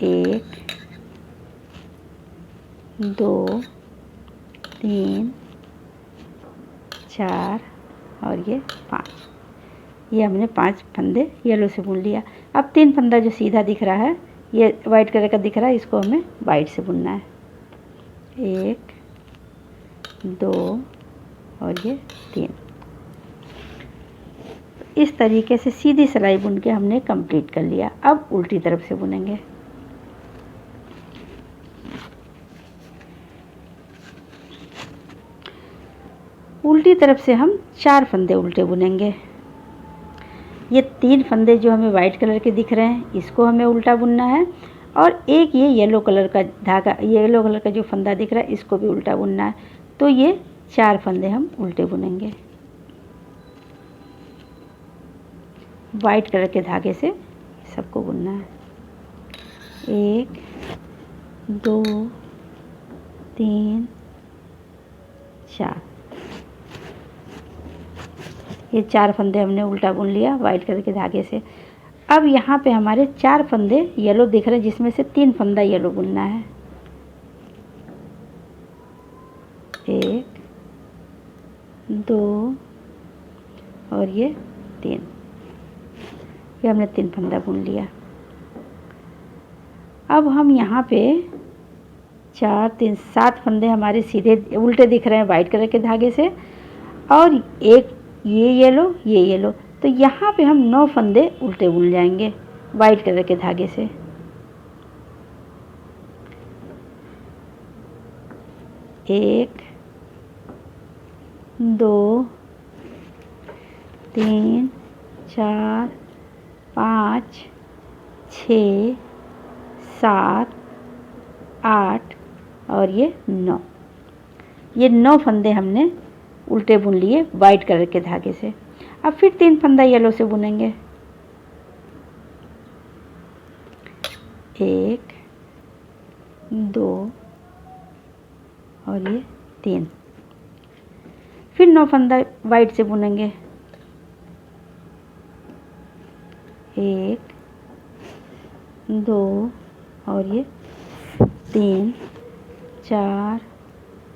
1 2 3 4 और ये 5। ये हमने 5 फंदे येलो से बुन लिया। अब 3 फंदा जो सीधा दिख रहा है, ये वाइट कलर का दिख रहा है, इसको हमें वाइट से बुनना है। 1 2 और ये 3। इस तरीके से सीधी सिलाई बुन के हमने कंप्लीट कर लिया। अब उल्टी तरफ से बुनेंगे। उल्टी तरफ से हम 4 फंदे उल्टे बुनेंगे। ये 3 फंदे जो हमें वाइट कलर के दिख रहे हैं, इसको हमें उल्टा बुनना है, और एक ये येलो कलर का धागा, येलो कलर का जो फंदा दिख रहा है, इसको भी उल्टा बुनना है। तो ये 4 फंदे हम उल्टे बुनेंगे वाइट कलर के धागे से। सबको बुनना है। 1 2 3 4। ये 4 फंदे हमने उल्टा बुन लिया वाइट कलर के धागे से। अब यहाँ पे हमारे 4 फंदे येलो दिख रहे हैं, जिसमें से 3 फंदा येलो बुनना है। 1 2 और ये 3। ये हमने 3 फंदा बुन लिया। अब हम यहाँ पे 4 3 7 फंदे हमारे सीधे उल्टे दिख रहे हैं वाइट कलर के धागे से, और एक ये येलो, तो यहाँ पे हम 9 फंदे उल्टे बुन जाएंगे वाइट कलर के धागे से। 1 2 3 4 5 6 7 8 और ये 9। ये 9 फंदे हमने उल्टे बुन लिए वाइट कलर के धागे से। अब फिर 3 फंदा येलो से बुनेंगे। 1 2 और ये 3। फिर 9 फंदा वाइट से बुनेंगे। 1 2 और ये 3 4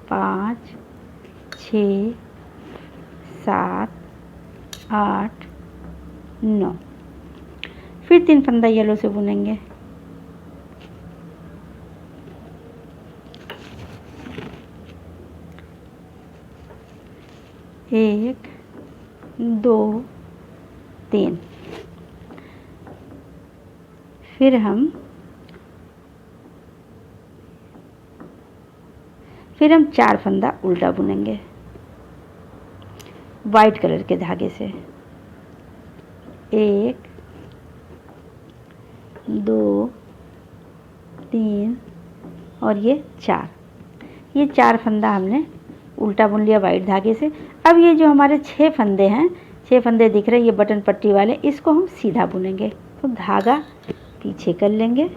5 6 7 8 9। फिर 3 फंदा येलो से बुनेंगे। 1 2 3। फिर हम 4 फंदा उल्टा बुनेंगे वाइट कलर के धागे से। 1 2 3 और ये 4। ये 4 फंदा हमने उल्टा बुन लिया वाइट धागे से। अब ये जो हमारे 6 फंदे हैं, 6 फंदे दिख रहे हैं, ये बटन पट्टी वाले, इसको हम सीधा बुनेंगे। तो धागा पीछे कर लेंगे।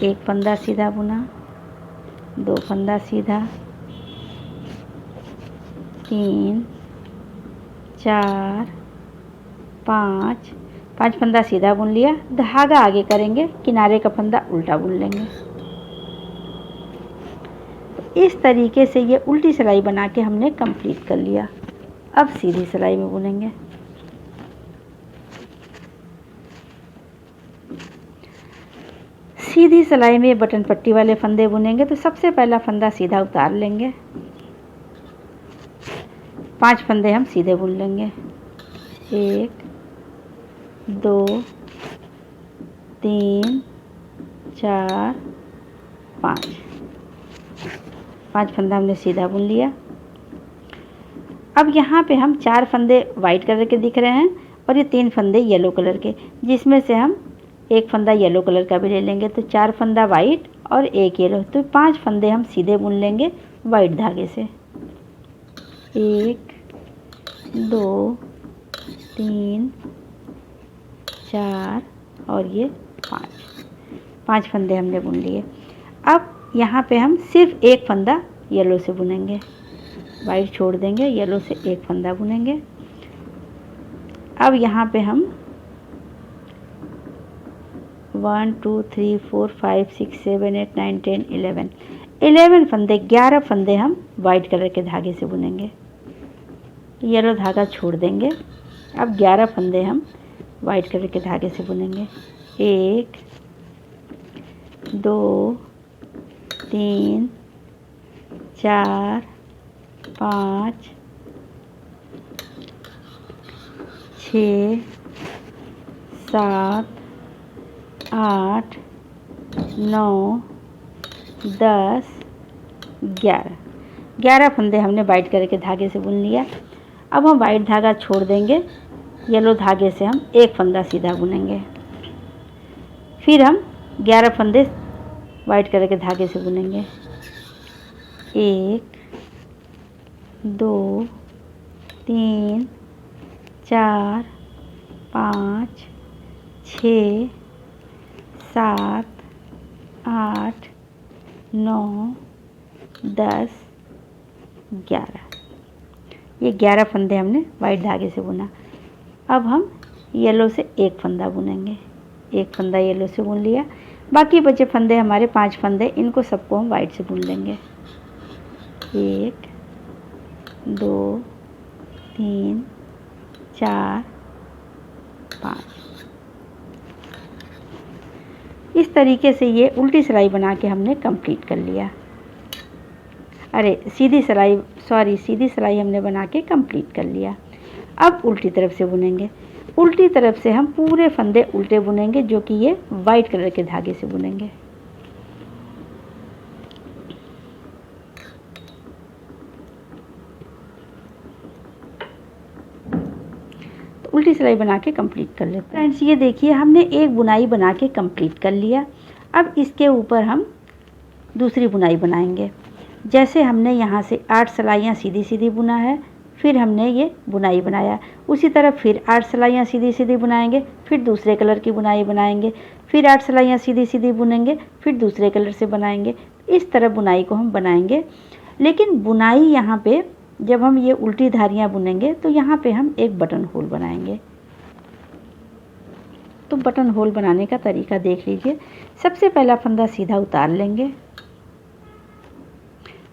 1 फंदा सीधा बुना, 2 फंदा सीधा, 3 4 5 5 फंदा सीधा बुन लिया, धागा आगे करेंगे, किनारे का फंदा उल्टा बुन लेंगे। तो इस तरीके से ये उल्टी सिलाई बना के हमने कंप्लीट कर लिया। अब सीधी सिलाई में बुनेंगे। सीधी सिलाई में बटन पट्टी वाले फंदे बुनेंगे। तो सबसे पहला फंदा सीधा उतार लेंगे, 5 फंदे हम सीधे बुन लेंगे। 1 2 3 4 5 5 फंदा हमने सीधा बुन लिया। अब यहाँ पे हम 4 फंदे वाइट कलर के दिख रहे हैं और ये 3 फंदे येलो कलर के, जिसमें से हम एक फंदा येलो कलर का भी ले लेंगे। तो 4 फंदा वाइट और एक येलो, तो 5 फंदे हम सीधे बुन लेंगे वाइट धागे से। 1 2 3 4 और ये 5 फंदे हमने बुन लिए। अब यहाँ पे हम सिर्फ एक फंदा येलो से बुनेंगे, वाइट छोड़ देंगे, येलो से एक फंदा बुनेंगे। अब यहाँ पे हम 1 2 3 4 5 6 7 8 9 10 11 फंदे, 11 फंदे हम वाइट कलर के धागे से बुनेंगे। येलो धागा छोड़ देंगे। अब 11 फंदे हम वाइट कलर के धागे से बुनेंगे। 1 2 3 4 5 6 7 8 9 10 11 फंदे हमने वाइट कलर के धागे से बुन लिया। अब हम वाइट धागा छोड़ देंगे, येलो धागे से हम एक फंदा सीधा बुनेंगे। फिर हम 11 फंदे वाइट कलर के धागे से बुनेंगे। 1 2 3 4 5 6 7 8 9 10 11, ये 11 फंदे हमने वाइट धागे से बुना। अब हम येलो से एक फंदा बुनेंगे। एक फंदा येलो से बुन लिया। बाकी बचे फंदे हमारे 5 फंदे, इनको सबको हम वाइट से बुन लेंगे। 1 2 3 4 5। इस तरीके से ये उल्टी सिलाई बना के हमने कंप्लीट कर लिया। सीधी सिलाई हमने बना के कंप्लीट कर लिया। अब उल्टी तरफ से बुनेंगे। उल्टी तरफ से हम पूरे फंदे उल्टे बुनेंगे, जो कि ये वाइट कलर के धागे से बुनेंगे। तो उल्टी सिलाई बना के कंप्लीट कर लेते हैं। फ्रेंड्स ये देखिए, हमने एक बुनाई बना के कंप्लीट कर लिया। अब इसके ऊपर हम दूसरी बुनाई बनाएंगे। जैसे हमने यहाँ से 8 सिलाइयाँ सीधी सीधी बुना है, फिर हमने ये बुनाई बनाया, उसी तरह फिर 8 सिलाइयाँ सीधी सीधी बुनाएंगे, फिर दूसरे कलर की बुनाई बनाएंगे, फिर 8 सिलाइयाँ सीधी सीधी बुनेंगे, फिर दूसरे कलर से बनाएंगे। इस तरह बुनाई को हम बनाएंगे। लेकिन बुनाई यहाँ पे जब हम ये उल्टी धारियाँ बुनेंगे तो यहाँ पे हम एक बटन होल बनाएंगे। तो बटन होल बनाने का तरीका देख लीजिए। सबसे पहला फंदा सीधा उतार लेंगे,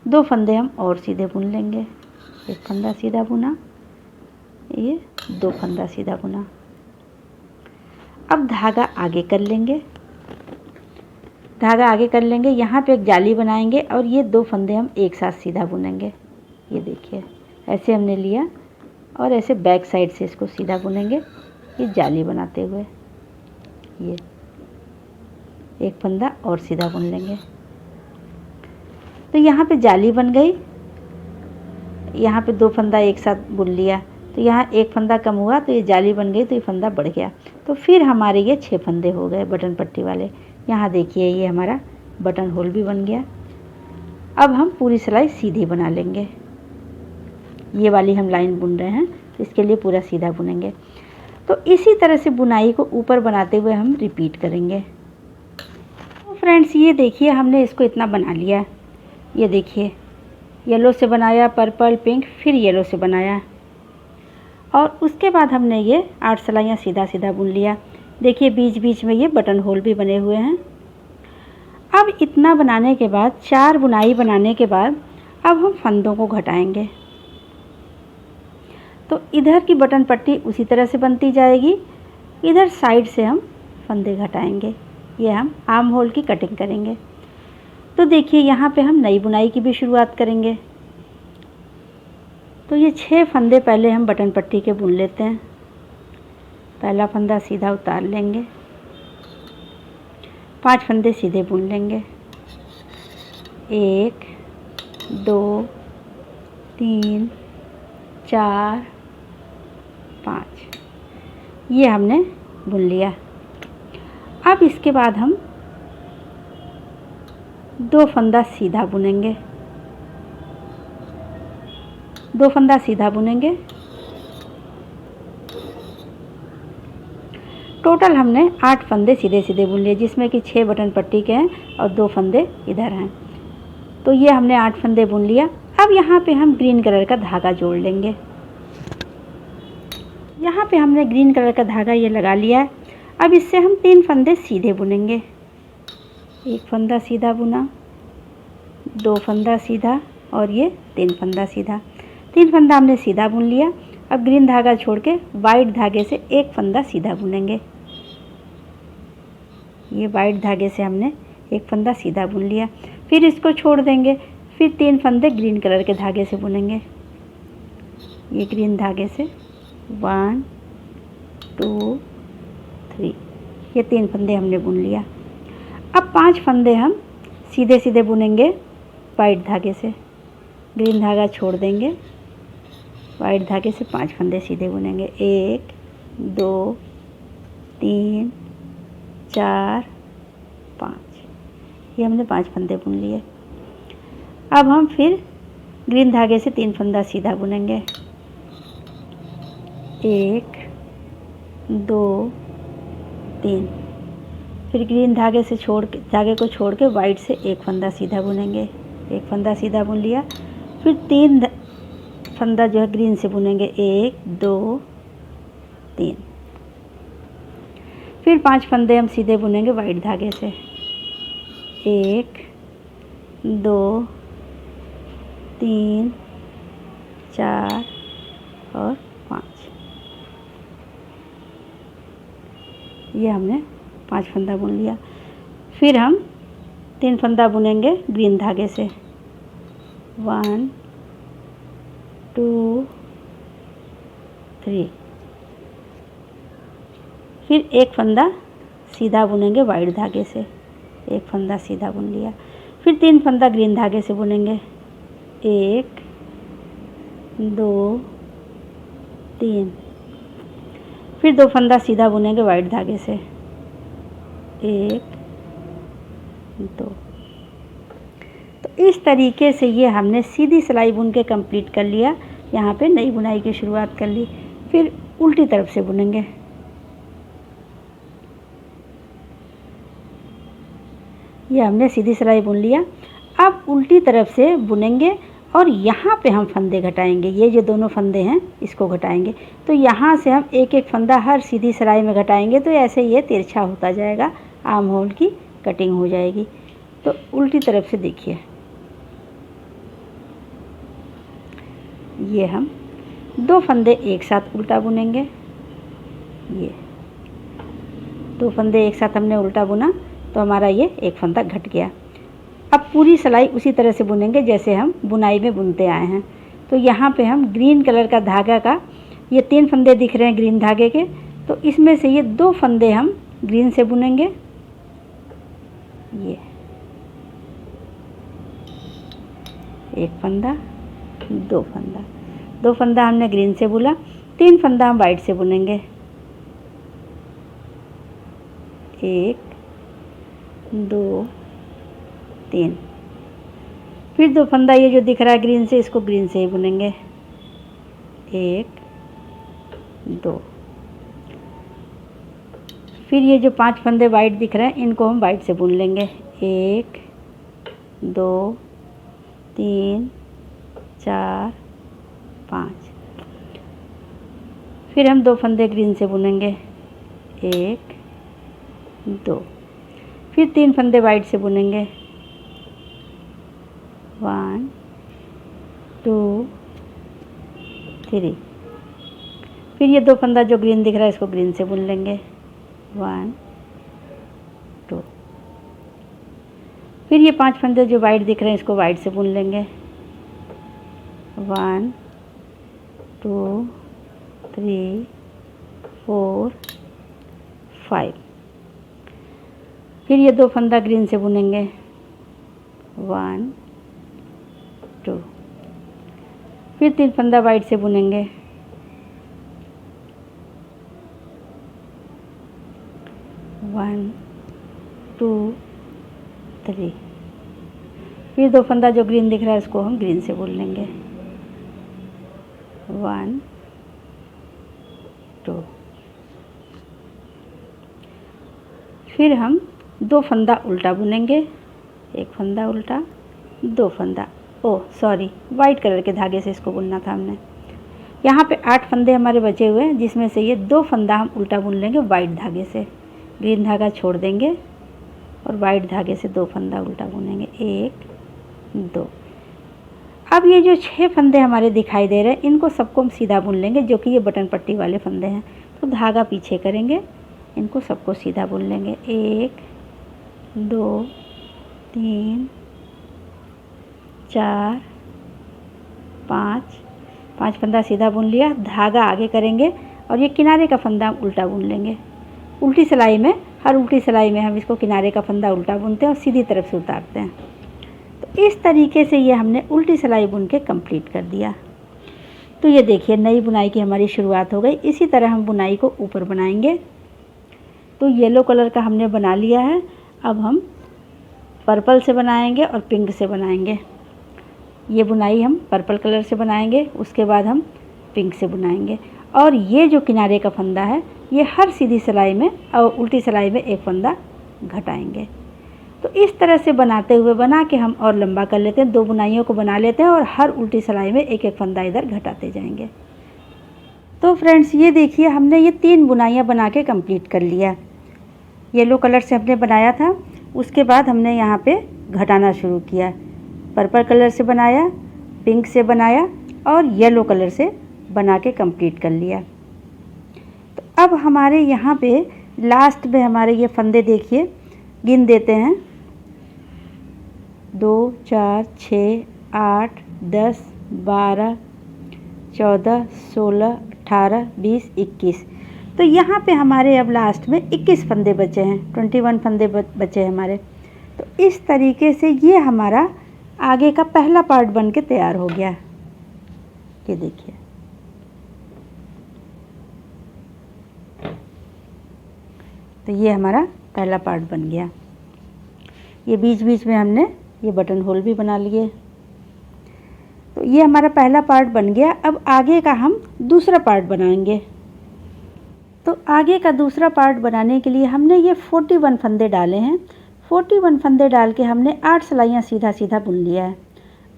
2 फंदे हम और सीधे बुन लेंगे। एक फंदा सीधा बुना, ये 2 फंदा सीधा बुना। अब धागा आगे कर लेंगे, यहाँ पे एक जाली बनाएंगे और ये 2 फंदे हम एक साथ सीधा बुनेंगे। ये देखिए, ऐसे हमने लिया और ऐसे बैक साइड से इसको सीधा बुनेंगे, ये जाली बनाते हुए। ये एक फंदा और सीधा बुन लेंगे। तो यहाँ पे जाली बन गई, यहाँ पे 2 फंदा एक साथ बुन लिया, तो यहाँ एक फंदा कम हुआ, तो ये जाली बन गई, तो ये फंदा बढ़ गया। तो फिर हमारे ये 6 फंदे हो गए बटन पट्टी वाले। यहाँ देखिए, ये हमारा बटन होल भी बन गया। अब हम पूरी सिलाई सीधी बना लेंगे। ये वाली हम लाइन बुन रहे हैं, तो इसके लिए पूरा सीधा बुनेंगे। तो इसी तरह से बुनाई को ऊपर बनाते हुए हम रिपीट करेंगे। तो फ्रेंड्स ये देखिए, हमने इसको इतना बना लिया। ये देखिए, येलो से बनाया, पर्पल, पिंक, फिर येलो से बनाया। और उसके बाद हमने ये 8 सिलाइयाँ सीधा सीधा बुन लिया। देखिए बीच बीच में ये बटन होल भी बने हुए हैं। अब इतना बनाने के बाद, 4 बुनाई बनाने के बाद, अब हम फंदों को घटाएंगे। तो इधर की बटन पट्टी उसी तरह से बनती जाएगी, इधर साइड से हम फंदे घटाएंगे। ये हम आर्म होल की कटिंग करेंगे। तो देखिए यहाँ पे हम नई बुनाई की भी शुरुआत करेंगे। तो ये 6 फंदे पहले हम बटन पट्टी के बुन लेते हैं। पहला फंदा सीधा उतार लेंगे, 5 फंदे सीधे बुन लेंगे। 1 2 3 4 5, ये हमने बुन लिया। अब इसके बाद हम 2 फंदा सीधा बुनेंगे, 2 फंदा सीधा बुनेंगे। टोटल हमने 8 फंदे सीधे सीधे बुन लिए, जिसमें कि 6 बटन पट्टी के हैं और 2 फंदे इधर हैं। तो ये हमने 8 फंदे बुन लिया। अब यहाँ पे हम ग्रीन कलर का धागा जोड़ लेंगे। यहाँ पे हमने ग्रीन कलर का धागा ये लगा लिया है। अब इससे हम 3 फंदे सीधे बुनेंगे। 1 फंदा सीधा बुना, 2 फंदा सीधा और ये 3 फंदा सीधा। 3 फंदा हमने सीधा बुन लिया। अब ग्रीन धागा छोड़ के वाइट धागे से 1 फंदा सीधा बुनेंगे। ये वाइट धागे से हमने 1 फंदा सीधा बुन लिया। फिर इसको छोड़ देंगे, फिर 3 फंदे ग्रीन कलर के धागे से बुनेंगे। ये ग्रीन धागे से 1 2 3, ये 3 फंदे हमने बुन लिया। अब 5 फंदे हम सीधे सीधे बुनेंगे वाइट धागे से। ग्रीन धागा छोड़ देंगे, वाइट धागे से 5 फंदे सीधे बुनेंगे। 1 2 3 4 5, ये हमने 5 फंदे बुन लिए। अब हम फिर ग्रीन धागे से 3 फंदा सीधा बुनेंगे। 1 2 3, फिर ग्रीन धागे से धागे को छोड़ के वाइट से 1 फंदा सीधा बुनेंगे। 1 फंदा सीधा बुन लिया। फिर 3 फंदा जो है ग्रीन से बुनेंगे। 1 2 3, फिर 5 फंदे हम सीधे बुनेंगे वाइट धागे से। 1 2 3 4 और 5, ये हमने 5 फंदा बुन लिया। फिर हम 3 फंदा बुनेंगे ग्रीन धागे से। 1 2 3, फिर 1 फंदा सीधा बुनेंगे वाइट धागे से। 1 फंदा सीधा बुन लिया। फिर 3 फंदा ग्रीन धागे से बुनेंगे। 1 2 3, फिर 2 फंदा सीधा बुनेंगे वाइट धागे से। 1 2, तो इस तरीके से ये हमने सीधी सिलाई बुन के कंप्लीट कर लिया। यहाँ पे नई बुनाई की शुरुआत कर ली। फिर उल्टी तरफ से बुनेंगे। ये हमने सीधी सिलाई बुन लिया। अब उल्टी तरफ से बुनेंगे और यहाँ पे हम फंदे घटाएंगे। ये जो दोनों फंदे हैं इसको घटाएंगे। तो यहाँ से हम 1-1 फंदा हर सीधी सिलाई में घटाएंगे। तो ऐसे ये तिरछा होता जाएगा, आर्म होल की कटिंग हो जाएगी। तो उल्टी तरफ से देखिए, ये हम 2 फंदे एक साथ उल्टा बुनेंगे। ये 2 फंदे एक साथ हमने उल्टा बुना तो हमारा ये 1 फंदा घट गया। अब पूरी सिलाई उसी तरह से बुनेंगे जैसे हम बुनाई में बुनते आए हैं। तो यहाँ पे हम ग्रीन कलर का धागा का ये 3 फंदे दिख रहे हैं ग्रीन धागे के, तो इसमें से ये 2 फंदे हम ग्रीन से बुनेंगे। ये 1 फंदा 2 फंदा, 2 फंदा हमने ग्रीन से बुना। 3 फंदा हम वाइट से बुनेंगे। 1 2 3, फिर 2 फंदा ये जो दिख रहा है ग्रीन से, इसको ग्रीन से ही बुनेंगे। 1 2, फिर ये जो 5 फंदे वाइट दिख रहे हैं इनको हम वाइट से बुन लेंगे। 1 2 3 4 5, फिर हम 2 फंदे ग्रीन से बुनेंगे, 1 2। फिर 3 फंदे वाइट से बुनेंगे, 1 2 3। फिर ये 2 फंदा जो ग्रीन दिख रहा है इसको ग्रीन से बुन लेंगे, 1 2। फिर ये 5 फंदे जो वाइट दिख रहे हैं इसको वाइट से बुन लेंगे, 1 2 3 4 5। फिर ये 2 फंदा ग्रीन से बुनेंगे, 1 2। फिर 3 फंदा वाइट से बुनेंगे, 1 2 3। फिर 2 फंदा जो ग्रीन दिख रहा है इसको हम ग्रीन से बुन लेंगे, 1 2। फिर हम 2 फंदा उल्टा बुनेंगे, 1 फंदा उल्टा, 2 फंदा, वाइट कलर के धागे से इसको बुनना था हमने। यहाँ पे 8 फंदे हमारे बचे हुए हैं, जिसमें से ये 2 फंदा हम उल्टा बुन लेंगे वाइट धागे से। ग्रीन धागा छोड़ देंगे और वाइट धागे से 2 फंदा उल्टा बुनेंगे, 1 2। अब ये जो 6 फंदे हमारे दिखाई दे रहे हैं इनको सबको हम सीधा बुन लेंगे, जो कि ये बटन पट्टी वाले फंदे हैं। तो धागा पीछे करेंगे, इनको सबको सीधा बुन लेंगे, 1 2 3 4 5। 5 फंदा सीधा बुन लिया, धागा आगे करेंगे और ये किनारे का फंदा हम उल्टा बुन लेंगे। उल्टी सिलाई में, हर उल्टी सिलाई में हम इसको किनारे का फंदा उल्टा बुनते हैं और सीधी तरफ से उतारते हैं। तो इस तरीके से ये हमने उल्टी सिलाई बुन के कंप्लीट कर दिया। तो ये देखिए नई बुनाई की हमारी शुरुआत हो गई। इसी तरह हम बुनाई को ऊपर बनाएंगे। तो येलो कलर का हमने बना लिया है, अब हम पर्पल से बनाएंगे और पिंक से बनाएंगे। ये बुनाई हम पर्पल कलर से बनाएंगे, उसके बाद हम पिंक से बुनाएंगे। और ये जो किनारे का फंदा है ये हर सीधी सिलाई में और उल्टी सिलाई में 1 फंदा घटाएंगे। तो इस तरह से बनाते हुए बना के हम और लंबा कर लेते हैं, 2 बुनाइयों को बना लेते हैं और हर उल्टी सिलाई में 1 1 फंदा इधर घटाते जाएंगे। तो फ्रेंड्स ये देखिए हमने ये 3 बुनाइयाँ बना के कंप्लीट कर लिया। येलो कलर से हमने बनाया था, उसके बाद हमने यहाँ पे घटाना शुरू किया। पर्पल कलर से बनाया, पिंक से बनाया और येलो कलर से बना के कंप्लीट कर लिया। तो अब हमारे यहाँ पे लास्ट में हमारे ये फंदे देखिए, गिन देते हैं, 2 4 6 8 10 12 14 16 18 20 21। तो यहाँ पे हमारे अब लास्ट में 21 फंदे बचे हैं, 21 फंदे बचे हैं हमारे। तो इस तरीके से ये हमारा आगे का पहला पार्ट बन के तैयार हो गया। ये देखिए, तो ये हमारा पहला पार्ट बन गया। ये बीच बीच में हमने ये बटन होल भी बना लिए। तो ये हमारा पहला पार्ट बन गया। अब आगे का हम दूसरा पार्ट बनाएंगे। तो आगे का दूसरा पार्ट बनाने के लिए हमने ये 41 फंदे डाले हैं। 41 फंदे डाल के हमने 8 सिलाइयाँ सीधा सीधा बुन लिया है।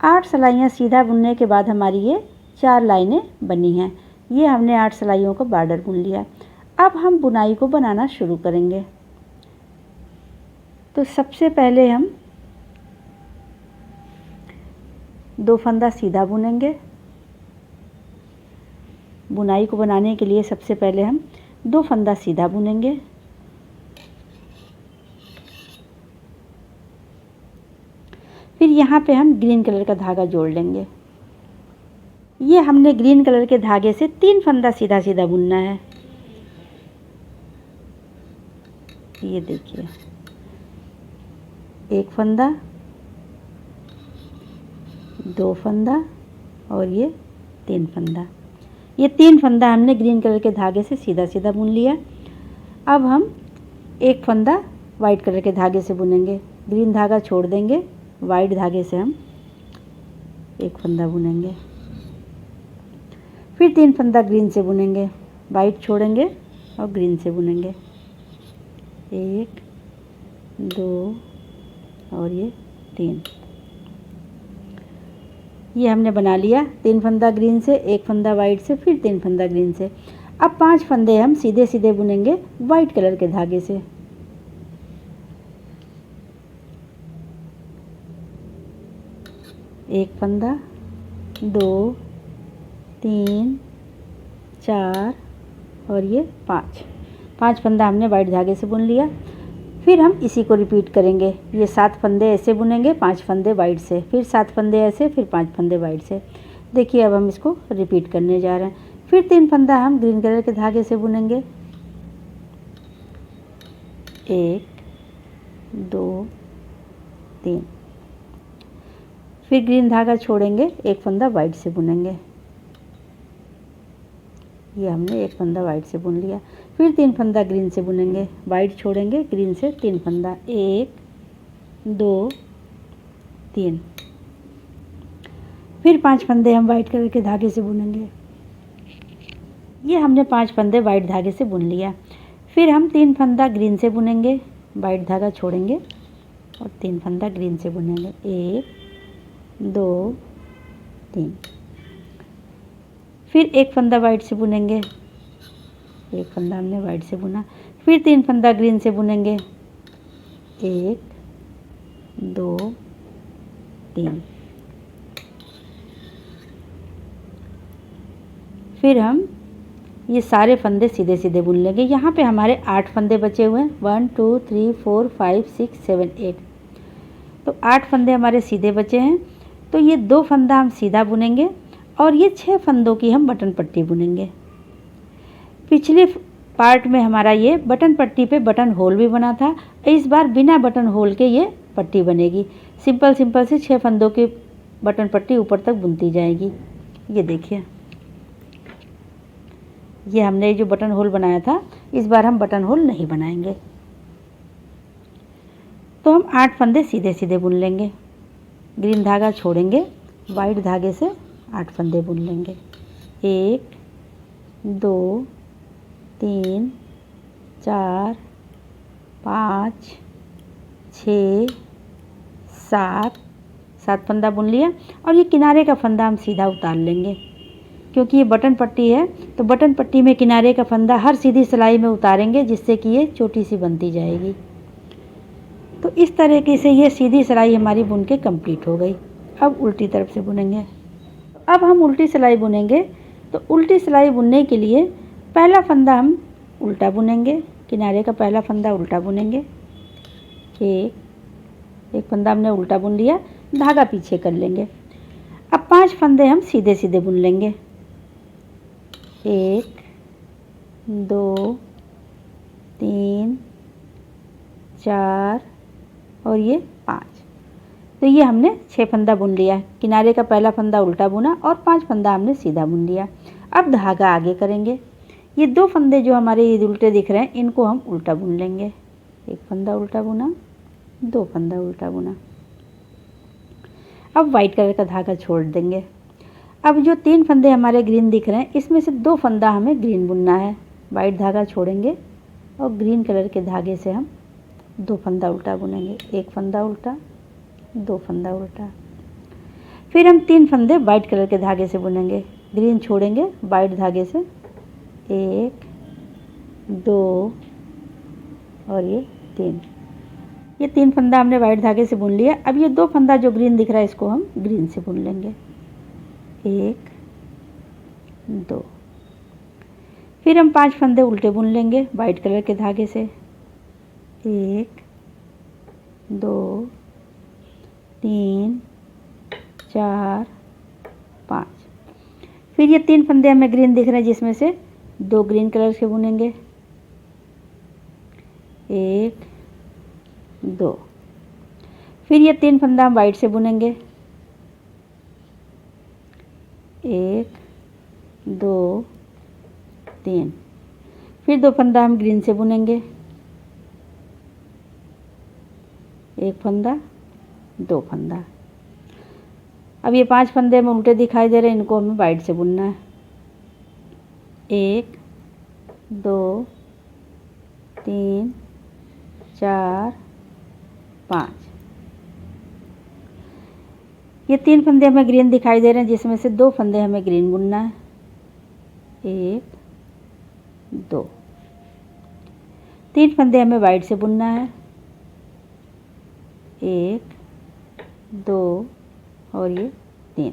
8 सिलाइयाँ सीधा बुनने के बाद हमारी ये 4 लाइनें बनी हैं। ये हमने 8 सिलाइयों को बॉर्डर बुन लिया। अब हम बुनाई को बनाना शुरू करेंगे। तो सबसे पहले हम 2 फंदा सीधा बुनेंगे। बुनाई को बनाने के लिए सबसे पहले हम 2 फंदा सीधा बुनेंगे। फिर यहाँ पे हम ग्रीन कलर का धागा जोड़ लेंगे। ये हमने ग्रीन कलर के धागे से 3 फंदा सीधा सीधा बुनना है। ये देखिए, 1 फंदा, 2 फंदा और ये 3 फंदा। ये 3 फंदा हमने ग्रीन कलर के धागे से सीधा सीधा बुन लिया। अब हम 1 फंदा वाइट कलर के धागे से बुनेंगे। ग्रीन धागा छोड़ देंगे, वाइट धागे से हम 1 फंदा बुनेंगे। फिर 3 फंदा ग्रीन से बुनेंगे, वाइट छोड़ेंगे और ग्रीन से बुनेंगे। 1 2 और ये 3। ये हमने बना लिया। 3 फंदा ग्रीन से, 1 फंदा वाइट से, फिर 3 फंदा ग्रीन से। अब 5 फंदे हम सीधे सीधे बुनेंगे वाइट कलर के धागे से। एक फंदा, 2, 3, 4 और ये 5 फंदा हमने वाइट धागे से बुन लिया। फिर हम इसी को रिपीट करेंगे। ये 7 फंदे ऐसे बुनेंगे, 5 फंदे वाइट से, फिर 7 फंदे ऐसे, फिर 5 फंदे वाइट से। देखिए अब हम इसको रिपीट करने जा रहे हैं। फिर 3 फंदा हम ग्रीन कलर के धागे से बुनेंगे। 1, 2, 3। फिर ग्रीन धागा छोड़ेंगे, एक फंदा वाइट से बुनेंगे। ये हमने एक फंदा वाइट से बुन लिया। फिर 3 फंदा ग्रीन से बुनेंगे, वाइट छोड़ेंगे, ग्रीन से 3 फंदा, 1, 2, 3। फिर 5 फंदे हम वाइट कलर के धागे से बुनेंगे। ये हमने 5 फंदे वाइट धागे से बुन लिया। फिर हम 3 फंदा ग्रीन से बुनेंगे, वाइट धागा छोड़ेंगे और 3 फंदा ग्रीन से बुनेंगे। 1, 2, 3। फिर एक फंदा वाइट से बुनेंगे, एक फंदा हमने वाइट से बुना। फिर 3 फंदा ग्रीन से बुनेंगे। 1, 2, 3। फिर हम ये सारे फंदे सीधे सीधे बुन लेंगे। यहाँ पे हमारे 8 फंदे बचे हुए हैं। 1, 2, 3, 4, 5, 6, 7, 8। तो 8 फंदे हमारे सीधे बचे हैं। तो ये 2 फंदा हम सीधा बुनेंगे और ये 6 फंदों की हम बटन पट्टी बुनेंगे। पिछले पार्ट में हमारा ये बटन पट्टी पे बटन होल भी बना था। इस बार बिना बटन होल के ये पट्टी बनेगी। सिंपल सिंपल से 6 फंदों की बटन पट्टी ऊपर तक बुनती जाएगी। ये देखिए, ये हमने जो बटन होल बनाया था, इस बार हम बटन होल नहीं बनाएंगे। तो हम 8 फंदे सीधे सीधे बुन लेंगे। ग्रीन धागा छोड़ेंगे, वाइट धागे से 8 फंदे बुन लेंगे। 1, 2, 3, 4, 5, 6, 7 फंदा बुन लिया। और ये किनारे का फंदा हम सीधा उतार लेंगे, क्योंकि ये बटन पट्टी है। तो बटन पट्टी में किनारे का फंदा हर सीधी सिलाई में उतारेंगे, जिससे कि ये छोटी सी बनती जाएगी। तो इस तरीके से ये सीधी सिलाई हमारी बुन के कंप्लीट हो गई। अब उल्टी तरफ से बुनेंगे। अब हम उल्टी सिलाई बुनेंगे। तो उल्टी सिलाई बुनने के लिए पहला फंदा हम उल्टा बुनेंगे, किनारे का पहला फंदा उल्टा बुनेंगे। एक फंदा हमने उल्टा बुन लिया, धागा पीछे कर लेंगे। अब 5 फंदे हम सीधे सीधे बुन लेंगे। 1, 2, 3, 4 और ये 5। तो ये हमने 6 फंदा बुन लिया। किनारे का पहला फंदा उल्टा बुना और 5 फंदा हमने सीधा बुन लिया। अब धागा आगे करेंगे। ये 2 फंदे जो हमारे ये उल्टे दिख रहे हैं, इनको हम उल्टा बुन लेंगे। एक फंदा उल्टा बुना, 2 फंदा उल्टा बुना। अब वाइट कलर का धागा छोड़ देंगे। अब जो 3 फंदे हमारे ग्रीन दिख रहे हैं, इसमें से 2 फंदा हमें ग्रीन बुनना है। वाइट धागा छोड़ेंगे और ग्रीन कलर के धागे से हम 2 फंदा उल्टा बुनेंगे। एक फंदा उल्टा, 2 फंदा उल्टा। फिर हम 3 फंदे वाइट कलर के धागे से बुनेंगे। ग्रीन छोड़ेंगे, वाइट धागे से 1, 2 और ये 3। ये 3 फंदा हमने वाइट धागे से बुन लिया। अब ये 2 फंदा जो ग्रीन दिख रहा है, इसको हम ग्रीन से बुन लेंगे। 1, 2। फिर हम 5 फंदे उल्टे बुन लेंगे वाइट कलर के धागे से। 1, 2, 3, 4, 5। फिर ये 3 फंदे हमें ग्रीन दिख रहे हैं, जिसमें से 2 ग्रीन कलर से बुनेंगे। 1, 2। फिर ये 3 फंदा हम वाइट से बुनेंगे। 1, 2, 3। फिर 2 फंदा हम ग्रीन से बुनेंगे। एक फंदा, 2 फंदा। अब ये 5 फंदे में उल्टे दिखाई दे रहे हैं, इनको हमें वाइट से बुनना है। 1, 2, 3, 4, 5। ये 3 फंदे हमें ग्रीन दिखाई दे रहे हैं, जिसमें से 2 फंदे हमें ग्रीन बुनना है। 1, 2। 3 फंदे हमें वाइट से बुनना है, 1 2 और ये 3।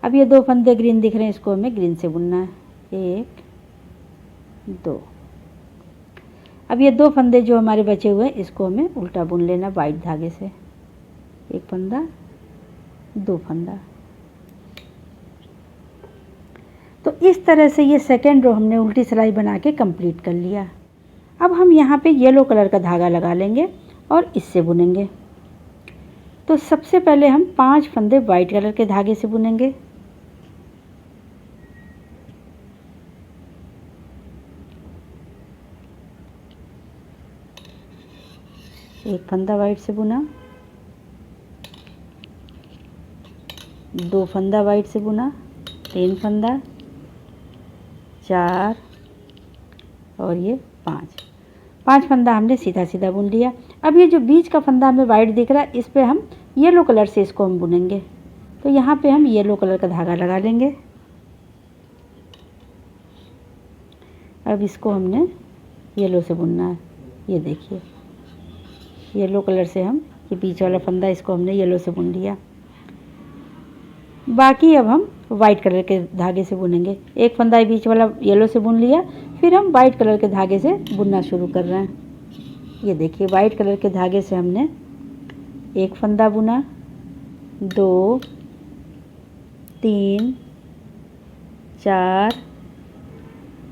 अब ये 2 फंदे ग्रीन दिख रहे हैं, इसको हमें ग्रीन से बुनना है, 1 2। अब ये 2 फंदे जो हमारे बचे हुए हैं इसको हमें उल्टा बुन लेना वाइट धागे से, 1 फंदा 2 फंदा। तो इस तरह से ये सेकेंड रो हमने उल्टी सिलाई बना के कंप्लीट कर लिया। अब हम यहाँ पे येलो कलर का धागा लगा लेंगे और इससे बुनेंगे। तो सबसे पहले हम 5 फंदे वाइट कलर के धागे से बुनेंगे, एक फंदा वाइट से बुना, 2 फंदा वाइट से बुना, 3 फंदा, 4 और ये 5 फंदा हमने सीधा सीधा बुन लिया। अब ये जो बीच का फंदा हमें वाइट दिख रहा है, इस पे हम येलो कलर से इसको हम बुनेंगे। तो यहाँ पे हम येलो कलर का धागा लगा लेंगे। अब इसको हमने येलो से बुनना है, ये देखिए येलो कलर से हम ये बीच वाला फंदा इसको हमने येलो से बुन लिया। बाकी अब हम वाइट कलर के धागे से बुनेंगे। एक फंदा बीच वाला येलो से बुन लिया, फिर हम वाइट कलर के धागे से बुनना शुरू कर रहे हैं। ये देखिए वाइट कलर के धागे से हमने एक फंदा बुना, 2 3 4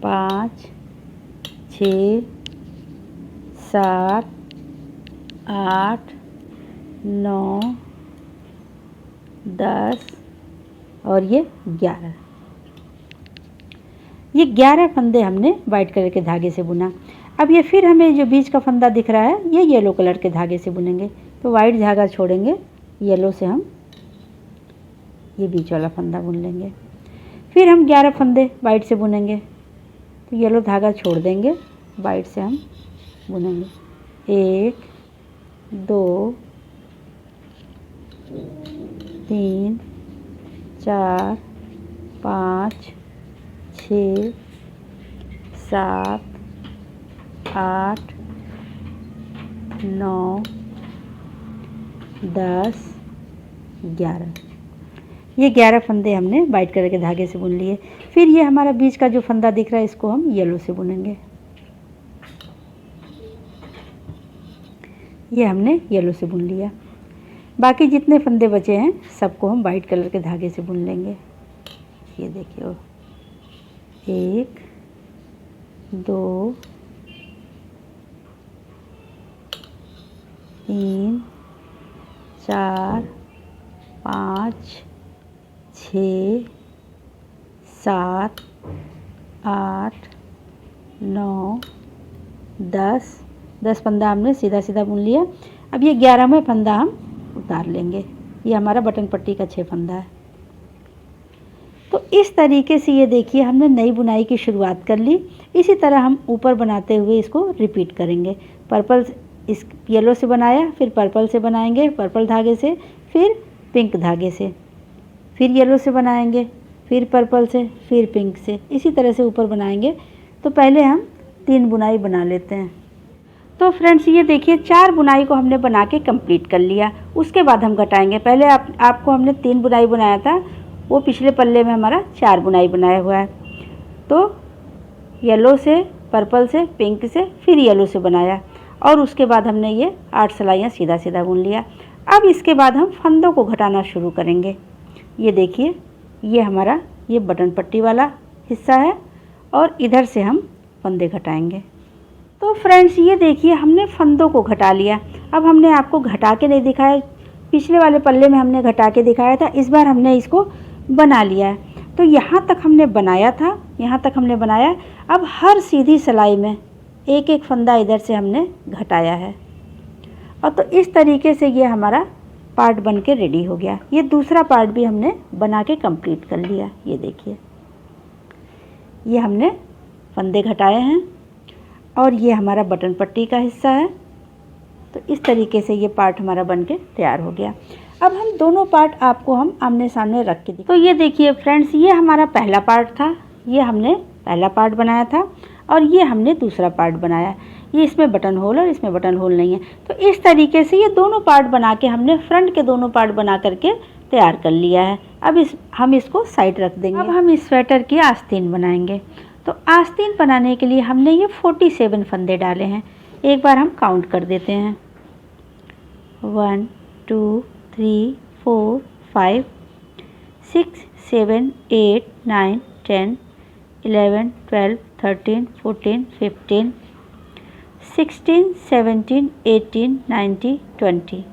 5 6 7 8 9 10 और ये 11। ये 11 फंदे हमने वाइट कलर के धागे से बुना। अब ये फिर हमें जो बीच का फंदा दिख रहा है ये येलो कलर के धागे से बुनेंगे। तो वाइट धागा छोड़ेंगे, येलो से हम ये बीच वाला फंदा बुन लेंगे। फिर हम 11 फंदे वाइट से बुनेंगे। तो येलो धागा छोड़ देंगे, वाइट से हम बुनेंगे, 1 2 3 4 5 6 7 8 9 10 11। ये 11 फंदे हमने वाइट कलर के धागे से बुन लिए। फिर ये हमारा बीच का जो फंदा दिख रहा है इसको हम येलो से बुनेंगे। ये हमने येलो से बुन लिया। बाकी जितने फंदे बचे हैं सबको हम वाइट कलर के धागे से बुन लेंगे। ये देखिए 1 2 3 4 5 6 7 8 9 10 फंदा हमने सीधा सीधा बुन लिया। अब ये 11वां फंदा हम उतार लेंगे। ये हमारा बटन पट्टी का 6 फंदा है। तो इस तरीके से ये देखिए हमने नई बुनाई की शुरुआत कर ली। इसी तरह हम ऊपर बनाते हुए इसको रिपीट करेंगे। पर्पल इस येलो से बनाया, फिर पर्पल से बनाएंगे, पर्पल धागे से, फिर पिंक धागे से, फिर येलो से बनाएंगे, फिर पर्पल से, फिर पिंक से, इसी तरह से ऊपर बनाएंगे। तो पहले हम 3 बुनाई बना लेते हैं। तो फ्रेंड्स ये देखिए 4 बुनाई को हमने बना के कंप्लीट कर लिया। उसके बाद हम घटाएंगे। पहले आपको हमने 3 बुनाई बनाया था, वो पिछले पल्ले में हमारा 4 बुनाई बनाया हुआ है। तो येलो से, पर्पल से, पिंक से, फिर येलो से बनाया और उसके बाद हमने ये 8 सिलाइयाँ सीधा सीधा बुन लिया। अब इसके बाद हम फंदों को घटाना शुरू करेंगे। ये देखिए ये हमारा ये बटन पट्टी वाला हिस्सा है और इधर से हम फंदे घटाएंगे। तो फ्रेंड्स ये देखिए हमने फंदों को घटा लिया। अब हमने आपको घटा के नहीं दिखाया, पिछले वाले पल्ले में हमने घटा के दिखाया था, इस बार हमने इसको बना लिया है। तो यहाँ तक हमने बनाया था, यहाँ तक हमने बनाया। अब हर सीधी सिलाई में एक एक फंदा इधर से हमने घटाया है। और तो इस तरीके से ये हमारा पार्ट बन के रेडी हो गया। ये दूसरा पार्ट भी हमने बना के कंप्लीट कर लिया। ये देखिए ये हमने फंदे घटाए हैं और ये हमारा बटन पट्टी का हिस्सा है। तो इस तरीके से ये पार्ट हमारा बन के तैयार हो गया। अब हम दोनों पार्ट आपको हम आमने सामने रख के तो ये देखिए फ्रेंड्स ये हमारा पहला पार्ट था, ये हमने पहला पार्ट बनाया था और ये हमने दूसरा पार्ट बनाया। ये इसमें बटन होल और इसमें बटन होल नहीं है। तो इस तरीके से ये दोनों पार्ट बना के हमने फ्रंट के दोनों पार्ट बना करके तैयार कर लिया है। अब हम इसको साइड रख देंगे। अब हम इस स्वेटर की आस्तीन बनाएंगे। तो आस्तीन बनाने के लिए हमने ये 47 फंदे डाले हैं। एक बार हम काउंट कर देते हैं। 1 2 3 4 5 6 7 8 9 10 11 12 13 14 15 16 17 18 19 20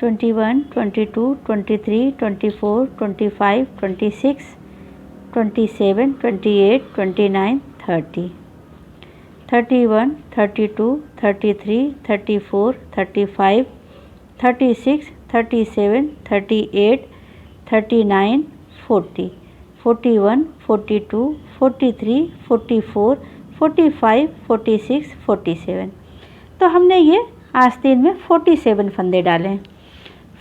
21 22 23 24 25 26 27 28 29 30 31 32 33 34 35 36 37 38 39 40 41 42 43 44 45 46 47। तो हमने ये आस्तीन में 47 फंदे डाले हैं।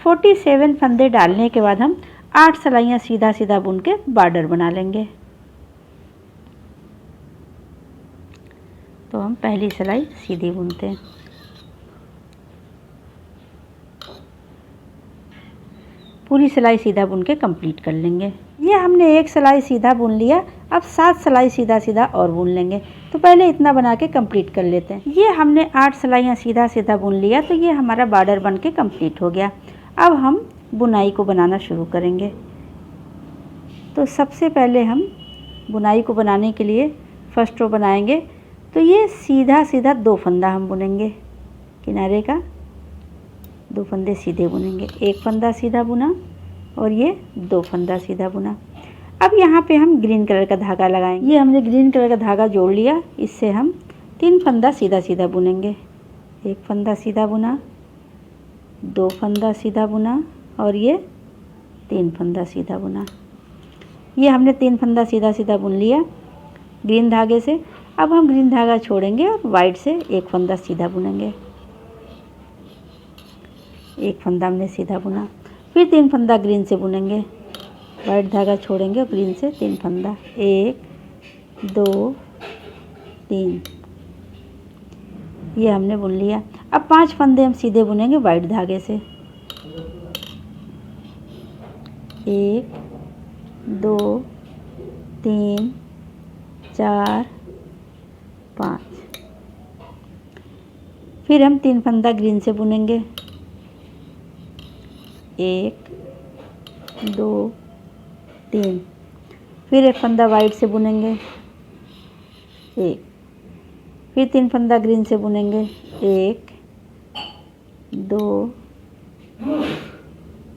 47 फंदे डालने के बाद हम 8 सिलाइयाँ सीधा सीधा बुन के बॉर्डर बना लेंगे। तो हम पहली सिलाई सीधी बुनते हैं। पूरी सिलाई सीधा बुन के कंप्लीट कर लेंगे। ये हमने एक सिलाई सीधा बुन लिया। अब 7 सिलाई सीधा सीधा और बुन लेंगे। तो पहले इतना बना के कंप्लीट कर लेते हैं। ये हमने 8 सिलाइयाँ सीधा सीधा बुन लिया। तो ये हमारा बॉर्डर बन के कंप्लीट हो गया। अब हम बुनाई को बनाना शुरू करेंगे। तो सबसे पहले हम बुनाई को बनाने के लिए फर्स्ट रो बनाएंगे। तो ये सीधा सीधा 2 फंदा हम बुनेंगे। किनारे का 2 फंदे सीधे बुनेंगे। एक फंदा सीधा बुना और ये 2 फंदा सीधा बुना। अब यहाँ पे हम ग्रीन कलर का धागा लगाएंगे। ये हमने ग्रीन कलर का धागा जोड़ लिया। इससे हम 3 फंदा सीधा सीधा बुनेंगे। एक फंदा सीधा बुना, 2 फंदा सीधा बुना और ये 3 फंदा सीधा बुना। ये हमने 3 फंदा सीधा सीधा बुन लिया ग्रीन धागे से। अब हम ग्रीन धागा छोड़ेंगे और वाइट से एक फंदा सीधा बुनेंगे। एक फंदा हमने सीधा बुना, फिर 3 फंदा ग्रीन से बुनेंगे। वाइट धागा छोड़ेंगे और ग्रीन से 3 फंदा, 1 2 3। ये हमने बुन लिया। अब 5 फंदे हम सीधे बुनेंगे वाइट धागे से। 1 2 3 4 5। फिर हम 3 फंदा ग्रीन से बुनेंगे। 1 2 3। फिर एक फंदा वाइट से बुनेंगे। 1। फिर 3 फंदा ग्रीन से बुनेंगे। 1 2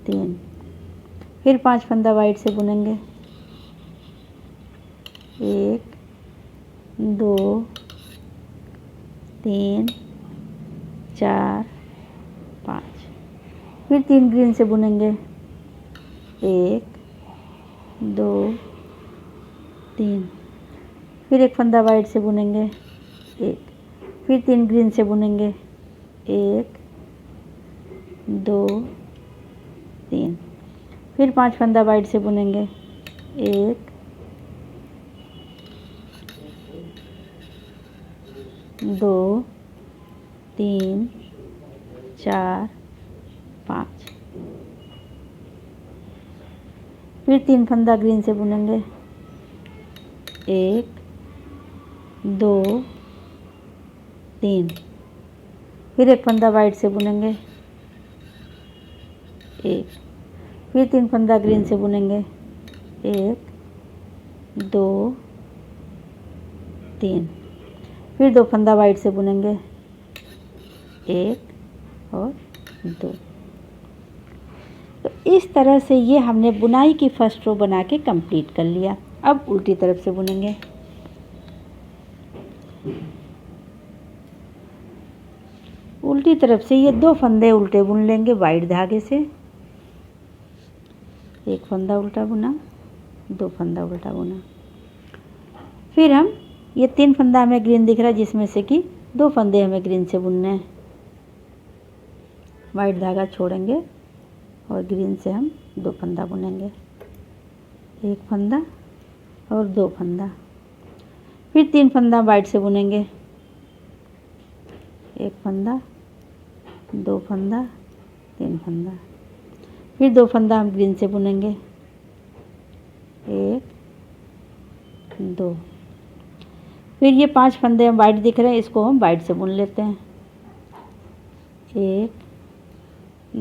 3। फिर 5 फंदा वाइट से बुनेंगे। 1 2 3 4 5। फिर 3 ग्रीन से बुनेंगे। 1 2 3। फिर एक फंदा वाइट से बुनेंगे। 1। फिर 3 ग्रीन से बुनेंगे। 1 2 3। फिर 5 फंदा वाइट से बुनेंगे। 1 2 3 4 5। फिर 3 फंदा ग्रीन से बुनेंगे। 1 2 3। फिर एक फंदा वाइट से बुनेंगे। 1। फिर 3 फंदा ग्रीन से बुनेंगे। 1 2 3। फिर 2 फंदा वाइट से बुनेंगे। 1 और 2। तो इस तरह से ये हमने बुनाई की फर्स्ट रो बना के कंप्लीट कर लिया। अब उल्टी तरफ से बुनेंगे। उल्टी तरफ से ये 2 फंदे उल्टे बुन लेंगे वाइट धागे से। एक फंदा उल्टा बुना, 2 फंदा उल्टा बुना। फिर हम ये 3 फंदा हमें ग्रीन दिख रहा है, जिसमें से कि 2 फंदे हमें ग्रीन से बुनने हैं। वाइट धागा छोड़ेंगे और ग्रीन से हम 2 फंदा बुनेंगे। एक फंदा और 2 फंदा, फिर 3 फंदा वाइट से बुनेंगे, 1 फंदा, 2 फंदा, 3 फंदा। फिर 2 फंदा हम ग्रीन से बुनेंगे, 1, 2। फिर ये 5 फंदे हम वाइट दिख रहे हैं, इसको हम वाइट से बुन लेते हैं, 1,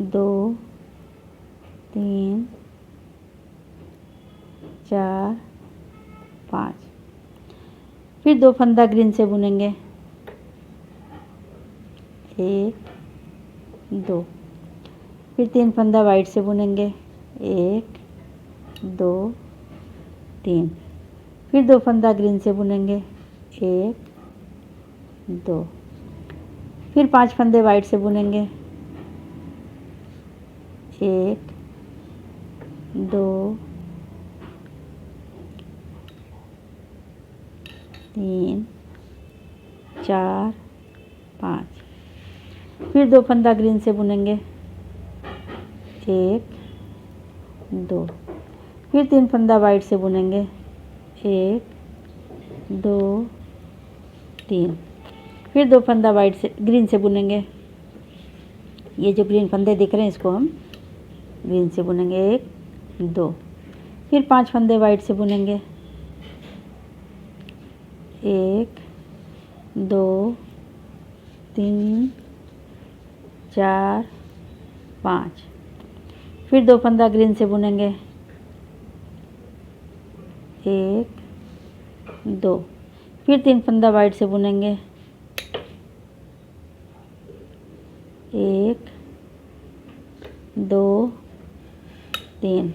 2, 3, 4, 5। फिर 2 फंदा ग्रीन से बुनेंगे, 1, 2। फिर 3 फंदा वाइट से बुनेंगे, 1, 2, 3। फिर 2 फंदा ग्रीन से बुनेंगे, 1, 2। फिर 5 फंदे वाइट से बुनेंगे, 1, 2, 3, 4, 5। फिर 2 फंदा ग्रीन से बुनेंगे, 1, 2। फिर 3 फंदा वाइट से बुनेंगे, 1, 2, 3। फिर 2 फंदा वाइट से ग्रीन से बुनेंगे। ये जो ग्रीन फंदे दिख रहे हैं इसको हम ग्रीन से बुनेंगे, 1, 2। फिर 5 फंदे वाइट से बुनेंगे, 1, 2, 3, 4, 5। फिर 2 फंदा ग्रीन से बुनेंगे, 1, 2। फिर 3 फंदा वाइट से बुनेंगे, 1, 2, 3।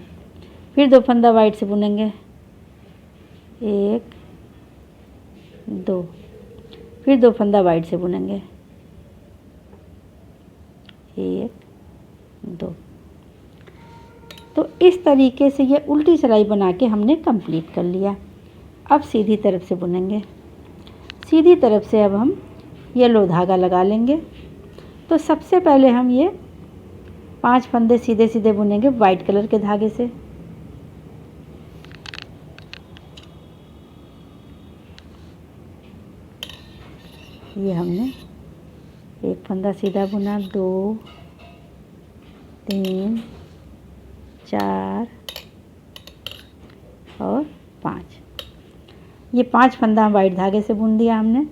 फिर 2 फंदा वाइट से बुनेंगे, 1, 2। फिर 2 फंदा वाइट से बुनेंगे, 1, 2। तो इस तरीके से ये उल्टी सिलाई बना के हमने कंप्लीट कर लिया। अब सीधी तरफ से बुनेंगे। सीधी तरफ से अब हम येलो धागा लगा लेंगे। तो सबसे पहले हम ये 5 फंदे सीधे सीधे बुनेंगे वाइट कलर के धागे से। ये हमने 1 फंदा सीधा बुना, 2, 3, 4 और 5। ये 5 फंदा वाइट धागे से बुन दिया हमने।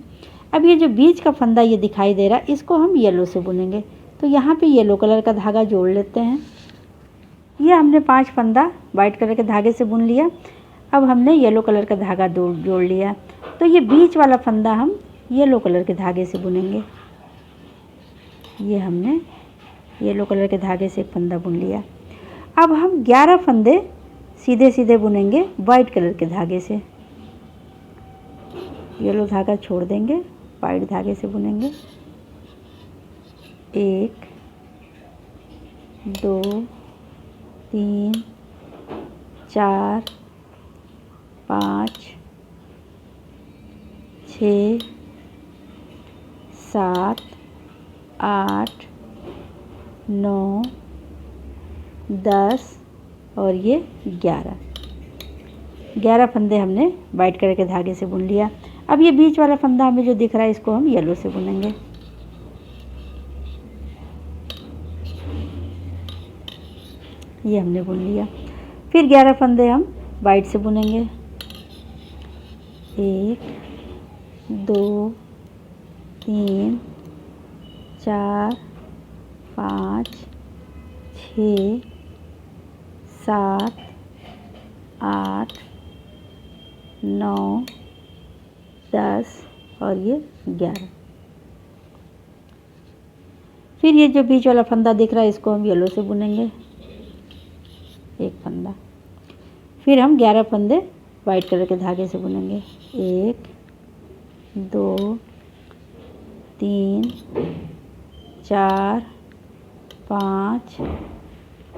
अब ये जो बीच का फंदा ये दिखाई दे रहा है, इसको हम येलो से बुनेंगे। तो यहाँ पे येलो कलर का धागा जोड़ लेते हैं। ये हमने 5 फंदा वाइट कलर के धागे से बुन लिया। अब हमने येलो कलर का धागा जोड़ लिया। तो ये बीच वाला फंदा हम येलो कलर के धागे से बुनेंगे। ये हमने येलो कलर के धागे से एक फंदा बुन लिया। अब हम 11 फंदे सीधे सीधे बुनेंगे वाइट कलर के धागे से। येलो धागा छोड़ देंगे, वाइट धागे से बुनेंगे। 1, 2, 3, 4, 5, 6, 7, 8, 9, 10 और ये 11 फंदे हमने वाइट कलर के धागे से बुन लिया। अब ये बीच वाला फंदा हमें जो दिख रहा है, इसको हम येलो से बुनेंगे। ये हमने बुन लिया। फिर 11 फंदे हम वाइट से बुनेंगे। 1, 2, 3, 4, 5, 6, 7, 8, 9, 10 और ये 11। फिर ये जो बीच वाला फंदा दिख रहा है, इसको हम येलो से बुनेंगे, 1 फंदा। फिर हम 11 फंदे वाइट कलर के धागे से बुनेंगे। 1, 2, 3, 4, 5,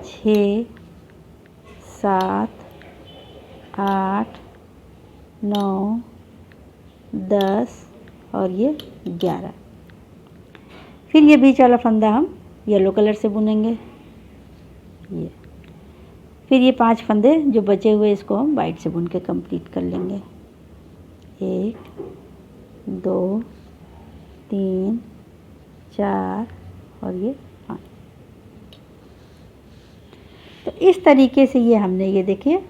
6, 7, 8, 9, 10 और ये 11। फिर ये बीच वाला फंदा हम येलो कलर से बुनेंगे। ये फिर ये 5 फंदे जो बचे हुए, इसको हम वाइट से बुन के कंप्लीट कर लेंगे। 1 2 3 4 और ये 5। तो इस तरीके से ये हमने ये देखिए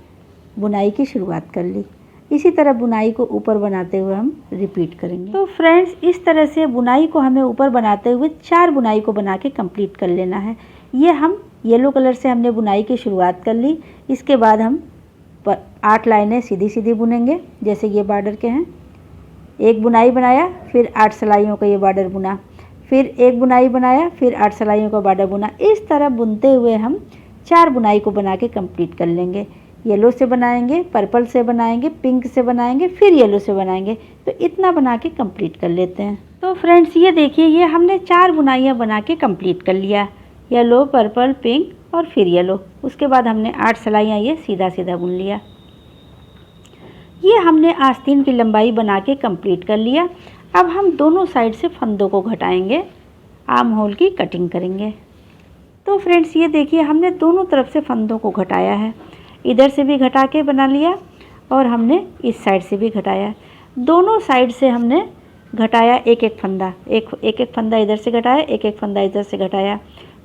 बुनाई की शुरुआत कर ली। इसी तरह बुनाई को ऊपर बनाते हुए हम रिपीट करेंगे। तो फ्रेंड्स इस तरह से बुनाई को हमें ऊपर बनाते हुए 4 बुनाई को बना के कंप्लीट कर लेना है। ये हम येलो कलर से हमने बुनाई की शुरुआत कर ली। इसके बाद हम 8 लाइनें सीधी सीधी बुनेंगे जैसे ये बॉर्डर के हैं। एक बुनाई बनाया, फिर 8 सिलाइयों का ये बॉर्डर बुना, फिर एक बुनाई बनाया, फिर 8 सिलाइयों का बॉर्डर बुना। इस तरह बुनते हुए हम 4 बुनाई को बना के कंप्लीट कर लेंगे। येलो से बनाएंगे, पर्पल से बनाएंगे, पिंक से बनाएंगे, फिर येलो से बनाएंगे। तो इतना बना के कंप्लीट कर लेते हैं। तो फ्रेंड्स ये देखिए ये हमने 4 बुनाइयाँ बना के कंप्लीट कर लिया। येलो, पर्पल, पिंक और फिर येलो। उसके बाद हमने 8 सिलाइयाँ ये सीधा सीधा बुन लिया। ये हमने आस्तीन की लंबाई बना के कंप्लीट कर लिया। अब हम दोनों साइड से फंदों को घटाएंगे, आर्म होल की कटिंग करेंगे। तो फ्रेंड्स ये देखिए हमने दोनों तरफ से फंदों को घटाया है। इधर से भी घटा के बना लिया और हमने इस साइड से भी घटाया। दोनों साइड से हमने घटाया एक एक फंदा, एक फंदा इधर से घटाया, एक एक फंदा इधर से घटाया।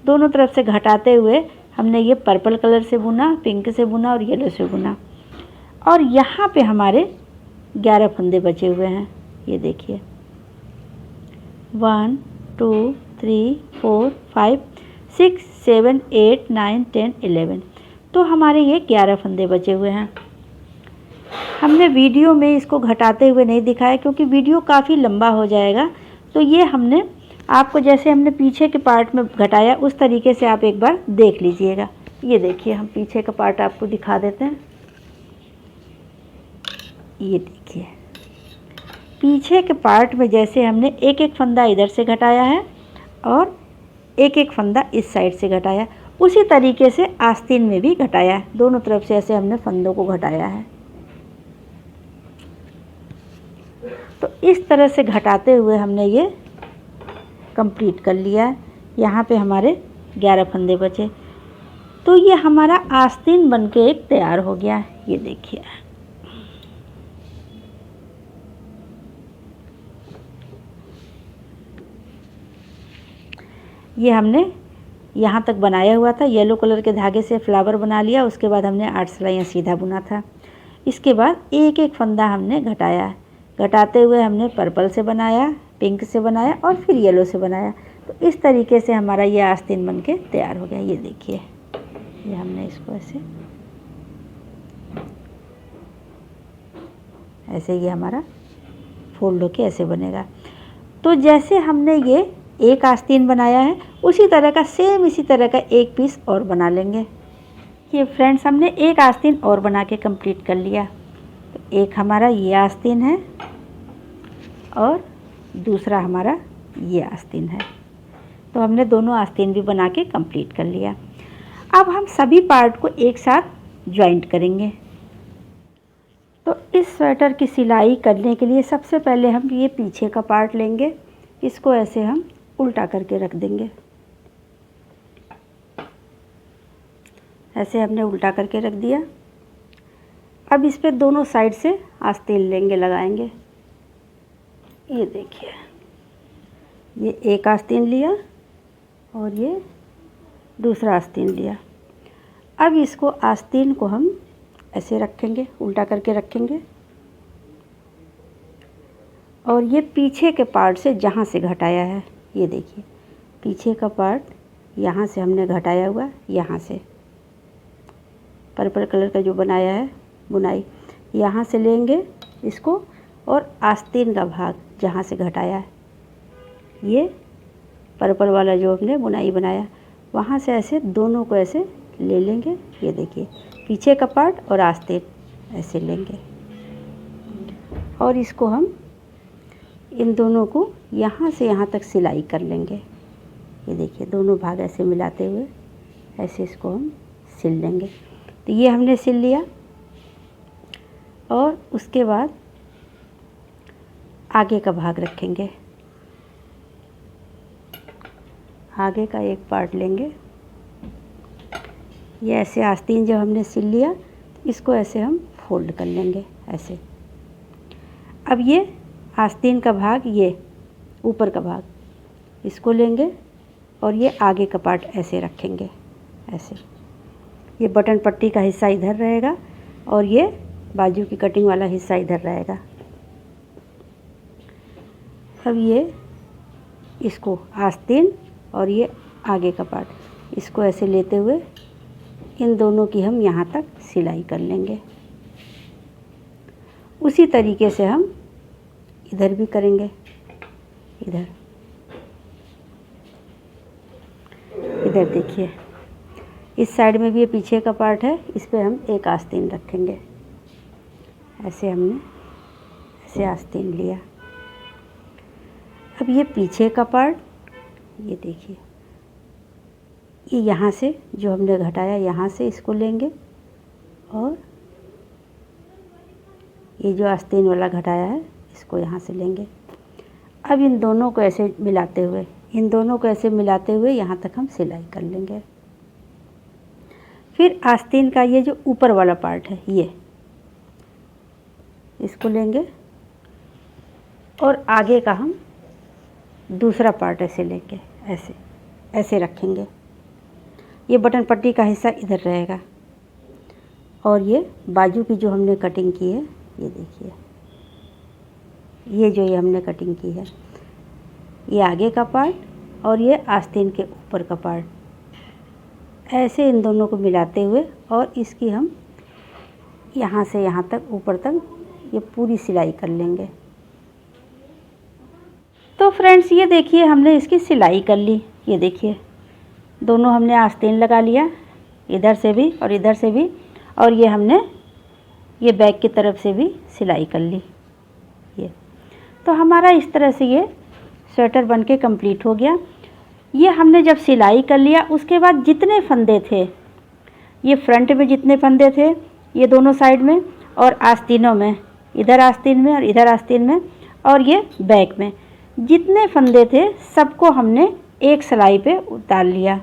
दोनों तरफ से घटाते हुए हमने ये पर्पल कलर से बुना, पिंक से बुना और येलो से बुना। और यहाँ पे हमारे 11 फंदे बचे हुए हैं। ये देखिए 1 2 3 4 5 6 7 8 9 10 11। तो हमारे ये 11 फंदे बचे हुए हैं। हमने वीडियो में इसको घटाते हुए नहीं दिखाया क्योंकि वीडियो काफ़ी लंबा हो जाएगा। तो ये हमने आपको जैसे हमने पीछे के पार्ट में घटाया उस तरीके से आप एक बार देख लीजिएगा। ये देखिए हम पीछे का पार्ट आपको दिखा देते हैं। ये देखिए पीछे के पार्ट में जैसे हमने एक एक फंदा इधर से घटाया है और एक एक फंदा इस साइड से घटाया, उसी तरीके से आस्तीन में भी घटाया है। दोनों तरफ से ऐसे हमने फंदों को घटाया है। तो इस तरह से घटाते हुए हमने ये कंप्लीट कर लिया है। यहाँ पे हमारे 11 फंदे बचे। तो ये हमारा आस्तीन बनके एक तैयार हो गया है। ये देखिए ये हमने यहाँ तक बनाया हुआ था। येलो कलर के धागे से फ्लावर बना लिया। उसके बाद हमने 8 सिलाइयाँ सीधा बुना था। इसके बाद एक एक फंदा हमने घटाया। घटाते हुए हमने पर्पल से बनाया, पिंक से बनाया और फिर येलो से बनाया। तो इस तरीके से हमारा ये आस्तीन बनके तैयार हो गया। ये देखिए ये हमने इसको ऐसे ये हमारा फोल्ड होके ऐसे बनेगा। तो जैसे हमने ये एक आस्तीन बनाया है उसी तरह का सेम इसी तरह का एक पीस और बना लेंगे। ये फ्रेंड्स हमने एक आस्तीन और बना के कंप्लीट कर लिया। तो एक हमारा ये आस्तीन है और दूसरा हमारा ये आस्तीन है। तो हमने दोनों आस्तीन भी बना के कंप्लीट कर लिया। अब हम सभी पार्ट को एक साथ ज्वाइंट करेंगे। तो इस स्वेटर की सिलाई करने के लिए सबसे पहले हम ये पीछे का पार्ट लेंगे। इसको ऐसे हम उल्टा करके रख देंगे। ऐसे हमने उल्टा करके रख दिया। अब इस पे दोनों साइड से आस्तीन लेंगे, लगाएंगे। ये देखिए ये एक आस्तीन लिया और ये दूसरा आस्तीन लिया। अब इसको आस्तीन को हम ऐसे रखेंगे, उल्टा करके रखेंगे और ये पीछे के पार्ट से जहाँ से घटाया है, ये देखिए पीछे का पार्ट यहाँ से हमने घटाया हुआ, यहाँ से पर्पल कलर का जो बनाया है बुनाई, यहाँ से लेंगे इसको और आस्तीन का भाग जहाँ से घटाया है, ये पर्पल वाला जो हमने बुनाई बनाया, वहाँ से ऐसे दोनों को ऐसे ले लेंगे। ये देखिए पीछे का पार्ट और आस्तीन ऐसे लेंगे और इसको हम इन दोनों को यहाँ से यहाँ तक सिलाई कर लेंगे। ये देखिए दोनों भाग ऐसे मिलाते हुए ऐसे इसको हम सिल लेंगे। तो ये हमने सिल लिया और उसके बाद आगे का भाग रखेंगे। आगे का एक पार्ट लेंगे। ये ऐसे आस्तीन जब हमने सिल लिया इसको ऐसे हम फोल्ड कर लेंगे ऐसे। अब ये आस्तीन का भाग, ये ऊपर का भाग, इसको लेंगे और ये आगे का पार्ट ऐसे रखेंगे, ऐसे। ये बटन पट्टी का हिस्सा इधर रहेगा और ये बाजू की कटिंग वाला हिस्सा इधर रहेगा। अब ये इसको आस्तीन और ये आगे का पार्ट, इसको ऐसे लेते हुए इन दोनों की हम यहाँ तक सिलाई कर लेंगे। उसी तरीके से हम इधर भी करेंगे। इधर देखिए, इस साइड में भी ये पीछे का पार्ट है, इस पे हम एक आस्तीन रखेंगे। ऐसे हमने ऐसे आस्तीन लिया। अब ये पीछे का पार्ट, ये देखिए, ये यहाँ से जो हमने घटाया, यहाँ से इसको लेंगे और ये जो आस्तीन वाला घटाया है इसको यहाँ से लेंगे। अब इन दोनों को ऐसे मिलाते हुए यहाँ तक हम सिलाई कर लेंगे। फिर आस्तीन का ये जो ऊपर वाला पार्ट है, ये इसको लेंगे और आगे का हम दूसरा पार्ट ऐसे लेंगे, ऐसे रखेंगे। ये बटन पट्टी का हिस्सा इधर रहेगा और ये बाजू की जो हमने कटिंग की है, ये देखिए, ये हमने कटिंग की है, ये आगे का पार्ट और ये आस्तीन के ऊपर का पार्ट, ऐसे इन दोनों को मिलाते हुए और इसकी हम यहाँ से यहाँ तक ऊपर तक ये पूरी सिलाई कर लेंगे। तो फ्रेंड्स ये देखिए, हमने इसकी सिलाई कर ली। ये देखिए, दोनों हमने आस्तीन लगा लिया, इधर से भी और इधर से भी, और ये हमने ये बैक की तरफ से भी सिलाई कर ली। ये तो हमारा इस तरह से ये स्वेटर बनके कंप्लीट हो गया। ये हमने जब सिलाई कर लिया, उसके बाद जितने फंदे थे, ये फ्रंट में जितने फंदे थे, ये दोनों साइड में और आस्तीनों में, इधर आस्तीन में और इधर आस्तीन में और ये बैक में, जितने फंदे थे सबको हमने एक सिलाई पे उतार लिया।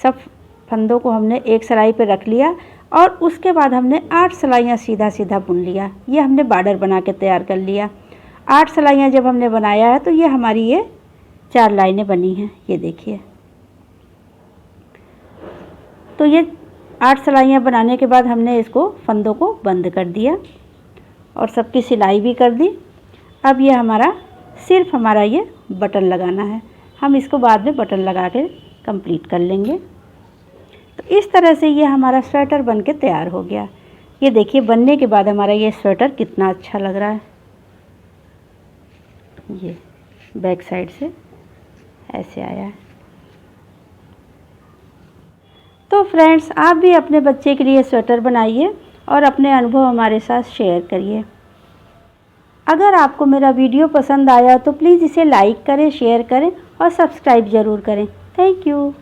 सब फंदों को हमने एक सिलाई पे रख लिया और उसके बाद हमने 8 सिलाइयाँ सीधा सीधा बुन लिया। ये हमने बॉर्डर बना के तैयार कर लिया। 8 सिलाइयाँ जब हमने बनाया है तो ये हमारी ये 4 लाइनें बनी हैं। ये देखिए, तो ये 8 सिलाइयाँ बनाने के बाद हमने इसको फंदों को बंद कर दिया और सबकी सिलाई भी कर दी। अब ये हमारा सिर्फ हमारा ये बटन लगाना है। हम इसको बाद में बटन लगा के कंप्लीट कर लेंगे। तो इस तरह से ये हमारा स्वेटर बन के तैयार हो गया। ये देखिए, बनने के बाद हमारा ये स्वेटर कितना अच्छा लग रहा है। ये बैक साइड से ऐसे आया है। तो फ्रेंड्स, आप भी अपने बच्चे के लिए स्वेटर बनाइए और अपने अनुभव हमारे साथ शेयर करिए। अगर आपको मेरा वीडियो पसंद आया तो प्लीज़ इसे लाइक करें, शेयर करें और सब्सक्राइब ज़रूर करें। Thank you.